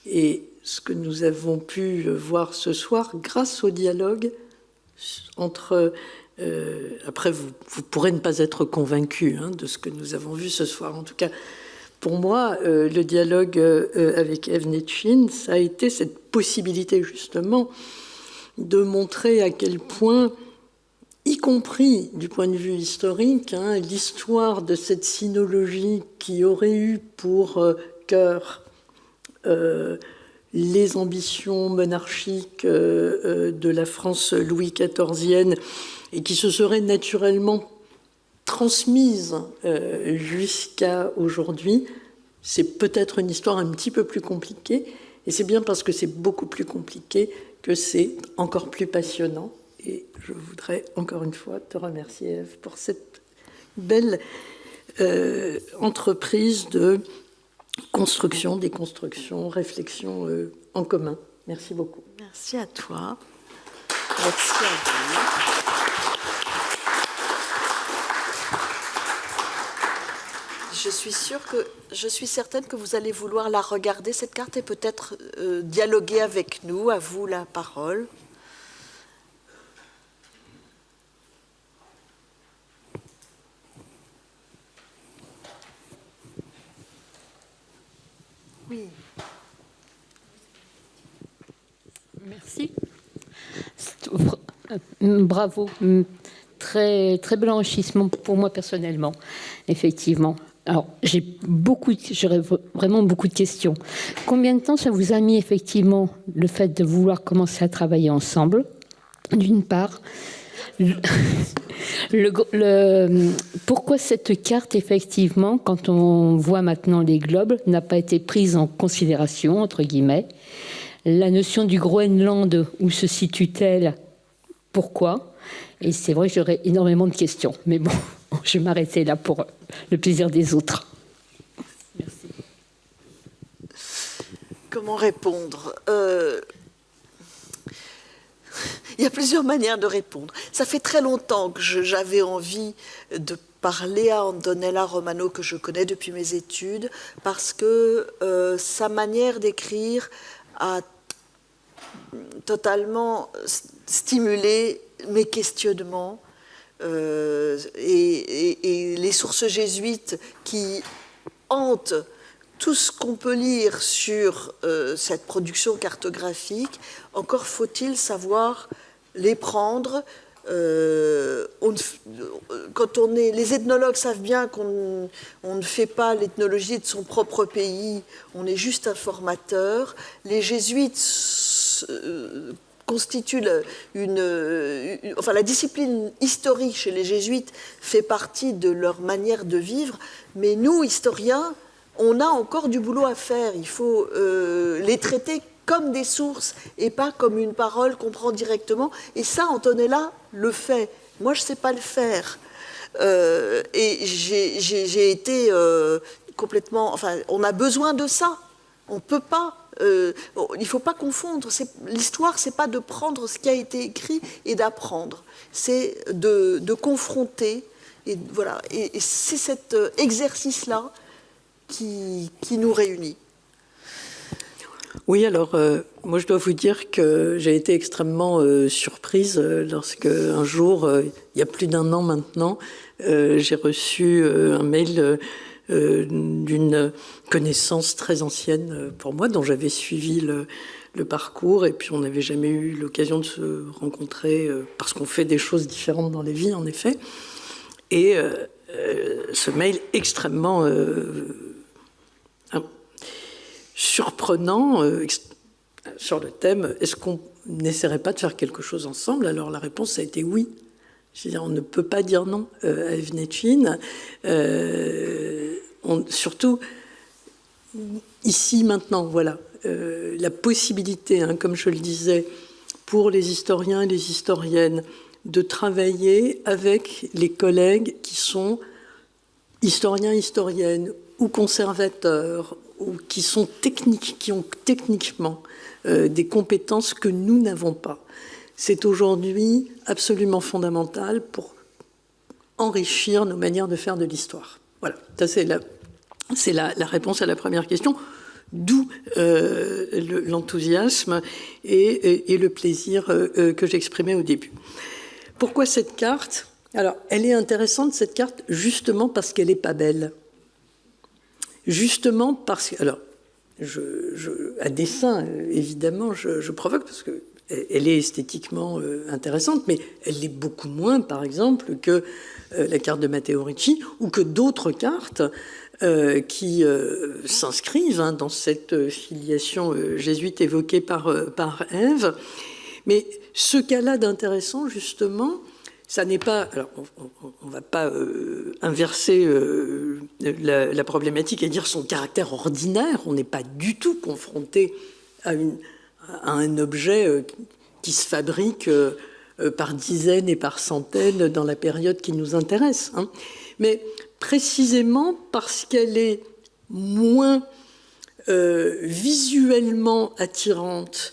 Et ce que nous avons pu voir ce soir, grâce au dialogue entre... après, vous pourrez ne pas être convaincu de ce que nous avons vu ce soir. En tout cas, pour moi, le dialogue avec Ève Netchin, ça a été cette possibilité, justement, de montrer à quel point, y compris du point de vue historique, l'histoire de cette sinologie qui aurait eu pour cœur les ambitions monarchiques de la France Louis XIVienne et qui se serait naturellement transmise jusqu'à aujourd'hui, c'est peut-être une histoire un petit peu plus compliquée, et c'est bien parce que c'est beaucoup plus compliqué que c'est encore plus passionnant. Et je voudrais encore une fois te remercier, Ève, pour cette belle entreprise de construction, déconstruction, réflexion en commun. Merci beaucoup. Merci à toi. Merci à vous. Je suis certaine que vous allez vouloir la regarder, cette carte, et peut-être dialoguer avec nous. À vous la parole. Oui. Merci. Bravo. Très, très bel enrichissement pour moi personnellement, effectivement. Alors, j'aurais vraiment beaucoup de questions. Combien de temps ça vous a mis, effectivement, le fait de vouloir commencer à travailler ensemble, d'une part? Pourquoi cette carte, effectivement, quand on voit maintenant les globes, n'a pas été prise en considération, entre guillemets? La notion du Groenland, où se situe-t-elle? Pourquoi? Et c'est vrai que j'aurais énormément de questions, mais bon, je vais m'arrêter là pour le plaisir des autres. Merci. Comment répondre? Il y a plusieurs manières de répondre. Ça fait très longtemps que j'avais envie de parler à Antonella Romano, que je connais depuis mes études, parce que sa manière d'écrire a totalement stimulé mes questionnements et les sources jésuites qui hantent tout ce qu'on peut lire sur cette production cartographique. Encore faut-il savoir les prendre. Les ethnologues savent bien qu'on ne fait pas l'ethnologie de son propre pays, on est juste informateur. Les jésuites constituent la discipline historique chez les jésuites fait partie de leur manière de vivre, mais nous, historiens, on a encore du boulot à faire. Il faut les traiter comme des sources et pas comme une parole qu'on prend directement. Et ça, Antonella le fait. Moi, je ne sais pas le faire. Et j'ai été complètement... Enfin, on a besoin de ça. On ne peut pas... il ne faut pas confondre. L'histoire, ce n'est pas de prendre ce qui a été écrit et d'apprendre. C'est de confronter. Et voilà. Et c'est cet exercice-là qui nous réunit. Oui, alors, moi je dois vous dire que j'ai été extrêmement surprise lorsque un jour, il y a plus d'1 an maintenant, j'ai reçu un mail d'une connaissance très ancienne pour moi, dont j'avais suivi le parcours, et puis on n'avait jamais eu l'occasion de se rencontrer, parce qu'on fait des choses différentes dans les vies, en effet. Et ce mail extrêmement... surprenant sur le thème, est-ce qu'on n'essaierait pas de faire quelque chose ensemble? Alors la réponse a été oui. C'est-à-dire, on ne peut pas dire non à Evnetchine. Surtout ici, maintenant, voilà. La possibilité, comme je le disais, pour les historiens et les historiennes, de travailler avec les collègues qui sont historiens, historiennes ou conservateurs, ou qui sont techniques, qui ont techniquement des compétences que nous n'avons pas. C'est aujourd'hui absolument fondamental pour enrichir nos manières de faire de l'histoire. Voilà, ça c'est la réponse à la première question, d'où l'enthousiasme et le plaisir que j'exprimais au début. Pourquoi cette carte? Alors, elle est intéressante, cette carte, justement parce qu'elle n'est pas belle. Justement parce que... Alors, à dessein, évidemment, je provoque, parce qu'elle est esthétiquement intéressante, mais elle l'est beaucoup moins, par exemple, que la carte de Matteo Ricci, ou que d'autres cartes qui s'inscrivent dans cette filiation jésuite évoquée par Ève. Mais ce qu'elle a d'intéressant, justement... Ça n'est pas... Alors, on ne va pas inverser la problématique et dire son caractère ordinaire. On n'est pas du tout confronté à un objet qui se fabrique par dizaines et par centaines dans la période qui nous intéresse. Mais précisément parce qu'elle est moins visuellement attirante,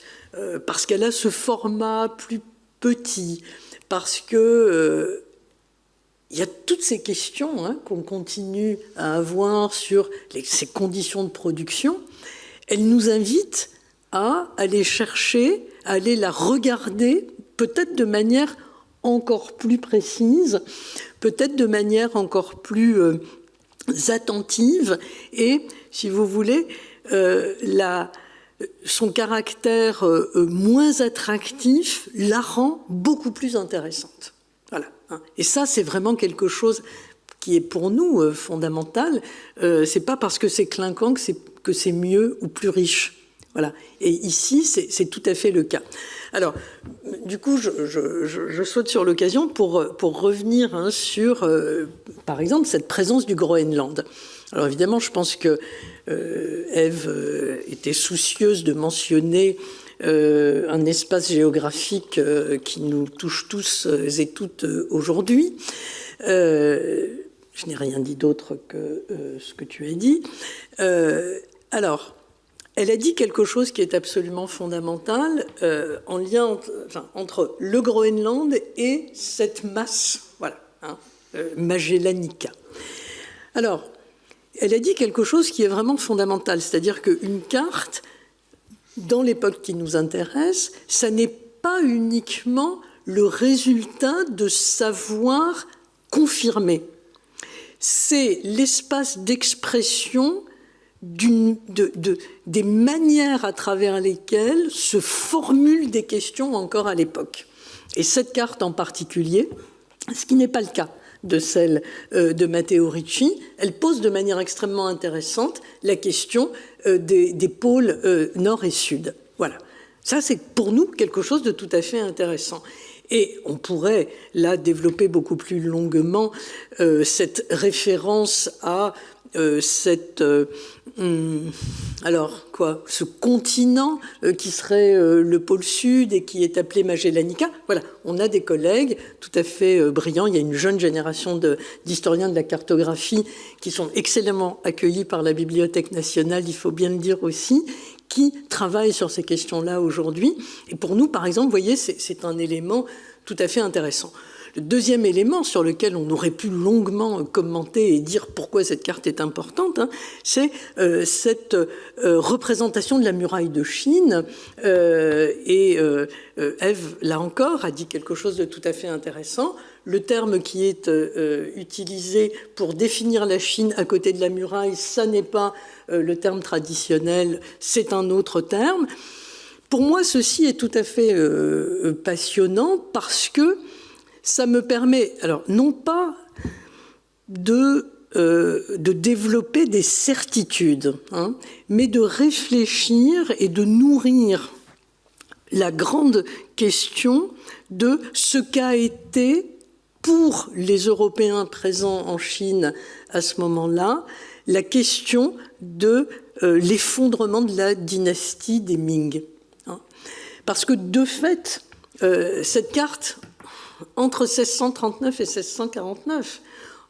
parce qu'elle a ce format plus petit, parce que il y a toutes ces questions qu'on continue à avoir sur ces conditions de production. Elle nous invite à aller chercher, à aller la regarder, peut-être de manière encore plus précise, peut-être de manière encore plus attentive, et, si vous voulez, son caractère moins attractif la rend beaucoup plus intéressante. Voilà. Et ça, c'est vraiment quelque chose qui est pour nous fondamental. C'est pas parce que c'est clinquant que c'est mieux ou plus riche. Voilà. Et ici, c'est tout à fait le cas. Alors, du coup, je saute sur l'occasion pour revenir sur, par exemple, cette présence du Groenland. Alors évidemment, je pense que Ève était soucieuse de mentionner un espace géographique qui nous touche tous et toutes aujourd'hui. Je n'ai rien dit d'autre que ce que tu as dit. Alors, elle a dit quelque chose qui est absolument fondamental en lien entre le Groenland et cette masse, voilà, Magellanica. Alors, elle a dit quelque chose qui est vraiment fondamental, c'est-à-dire qu'une carte, dans l'époque qui nous intéresse, ça n'est pas uniquement le résultat de savoir confirmé. C'est l'espace d'expression des manières à travers lesquelles se formulent des questions encore à l'époque. Et cette carte en particulier, ce qui n'est pas le cas de celle de Matteo Ricci, elle pose de manière extrêmement intéressante la question des pôles nord et sud. Voilà. Ça, c'est pour nous quelque chose de tout à fait intéressant. Et on pourrait, là, développer beaucoup plus longuement cette référence à ce continent qui serait le pôle sud et qui est appelé Magellanica. Voilà, on a des collègues tout à fait brillants. Il y a une jeune génération d'historiens de la cartographie qui sont excellemment accueillis par la Bibliothèque nationale, il faut bien le dire aussi, qui travaillent sur ces questions-là aujourd'hui. Et pour nous, par exemple, vous voyez, c'est un élément tout à fait intéressant. Le deuxième élément sur lequel on aurait pu longuement commenter et dire pourquoi cette carte est importante, c'est cette représentation de la muraille de Chine. Ève, là encore, a dit quelque chose de tout à fait intéressant. Le terme qui est utilisé pour définir la Chine à côté de la muraille, ça n'est pas le terme traditionnel, c'est un autre terme. Pour moi, ceci est tout à fait passionnant parce que ça me permet, alors non pas de développer des certitudes, mais de réfléchir et de nourrir la grande question de ce qu'a été pour les Européens présents en Chine à ce moment-là, la question de l'effondrement de la dynastie des Ming. Parce que de fait, cette carte, entre 1639 et 1649,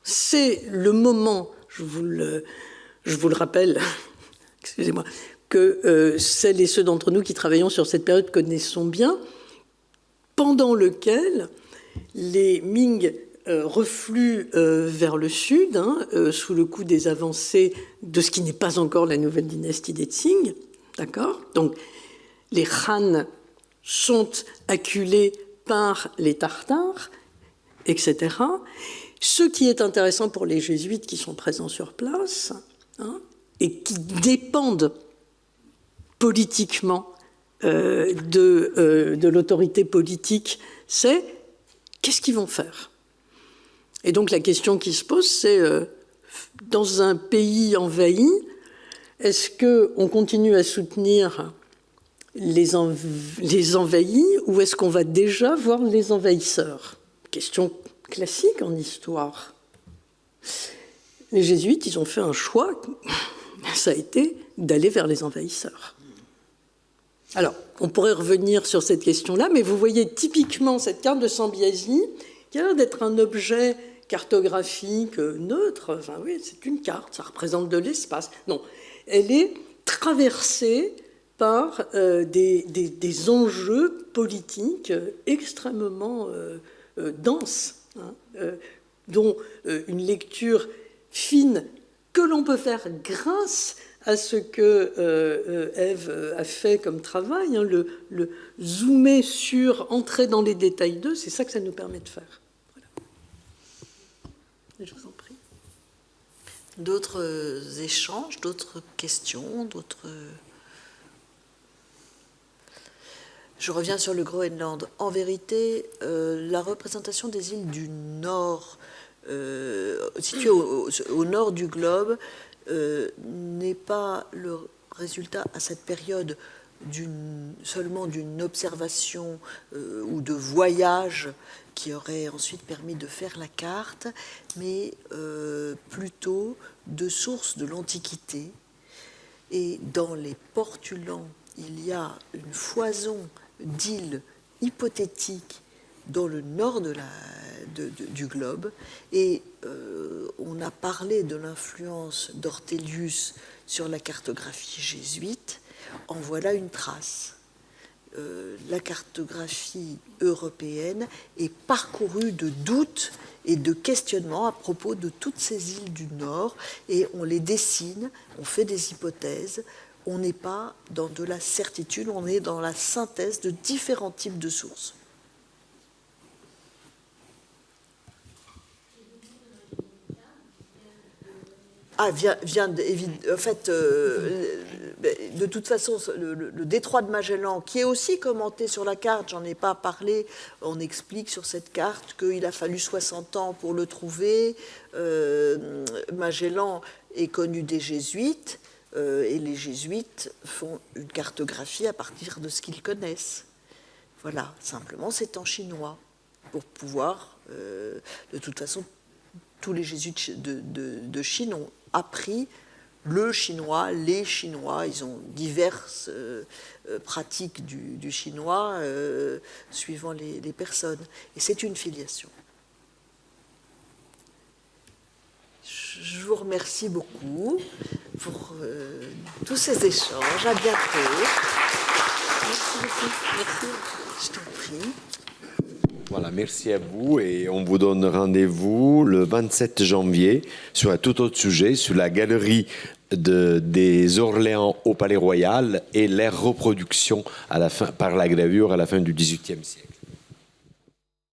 c'est le moment, je vous le rappelle, excusez-moi, que celles et ceux d'entre nous qui travaillons sur cette période connaissons bien, pendant lequel les Ming refluent vers le sud, sous le coup des avancées de ce qui n'est pas encore la nouvelle dynastie des Qing, d'accord ? Donc, les Han sont acculés par les Tartares, etc. Ce qui est intéressant pour les jésuites qui sont présents sur place et qui dépendent politiquement de l'autorité politique, c'est qu'est-ce qu'ils vont faire? Et donc la question qui se pose, c'est dans un pays envahi, est-ce qu'on continue à soutenir les envahis ou est-ce qu'on va déjà voir les envahisseurs? Question classique en histoire. Les jésuites, ils ont fait un choix, ça a été d'aller vers les envahisseurs. Alors, on pourrait revenir sur cette question-là, mais vous voyez typiquement cette carte de Sambiasi, qui a l'air d'être un objet cartographique neutre. Enfin oui, c'est une carte, ça représente de l'espace. Non, elle est traversée par des enjeux politiques extrêmement denses, dont une lecture fine que l'on peut faire grâce à ce que Ève a fait comme travail, le zoomer sur, entrer dans les détails d'eux, c'est ça que ça nous permet de faire. Voilà. Je vous en prie. D'autres échanges, d'autres questions, d'autres... Je reviens sur le Groenland. En vérité, la représentation des îles du Nord, situées au nord du globe, n'est pas le résultat à cette période seulement d'une observation ou de voyage qui aurait ensuite permis de faire la carte, mais plutôt de sources de l'Antiquité. Et dans les portulans, il y a une foison d'îles hypothétiques dans le nord du globe. Et on a parlé de l'influence d'Ortelius sur la cartographie jésuite. En voilà une trace. La cartographie européenne est parcourue de doutes et de questionnements à propos de toutes ces îles du Nord, et on les dessine, on fait des hypothèses. On n'est pas dans de la certitude, on est dans la synthèse de différents types de sources. En fait, de toute façon, le détroit de Magellan, qui est aussi commenté sur la carte, j'en ai pas parlé, on explique sur cette carte qu'il a fallu 60 ans pour le trouver. Magellan est connu des jésuites, et les jésuites font une cartographie à partir de ce qu'ils connaissent. Voilà, simplement c'est en chinois, pour pouvoir, de toute façon, tous les jésuites de Chine ont appris le chinois, les chinois, ils ont diverses pratiques du chinois suivant les personnes. Et c'est une filiation. Je vous remercie beaucoup pour tous ces échanges. À bientôt. Merci beaucoup. Merci. Je t'en prie. Voilà, merci à vous et on vous donne rendez-vous le 27 janvier sur un tout autre sujet, sur la galerie des Orléans au Palais Royal et leur reproduction par la gravure à la fin du XVIIIe siècle.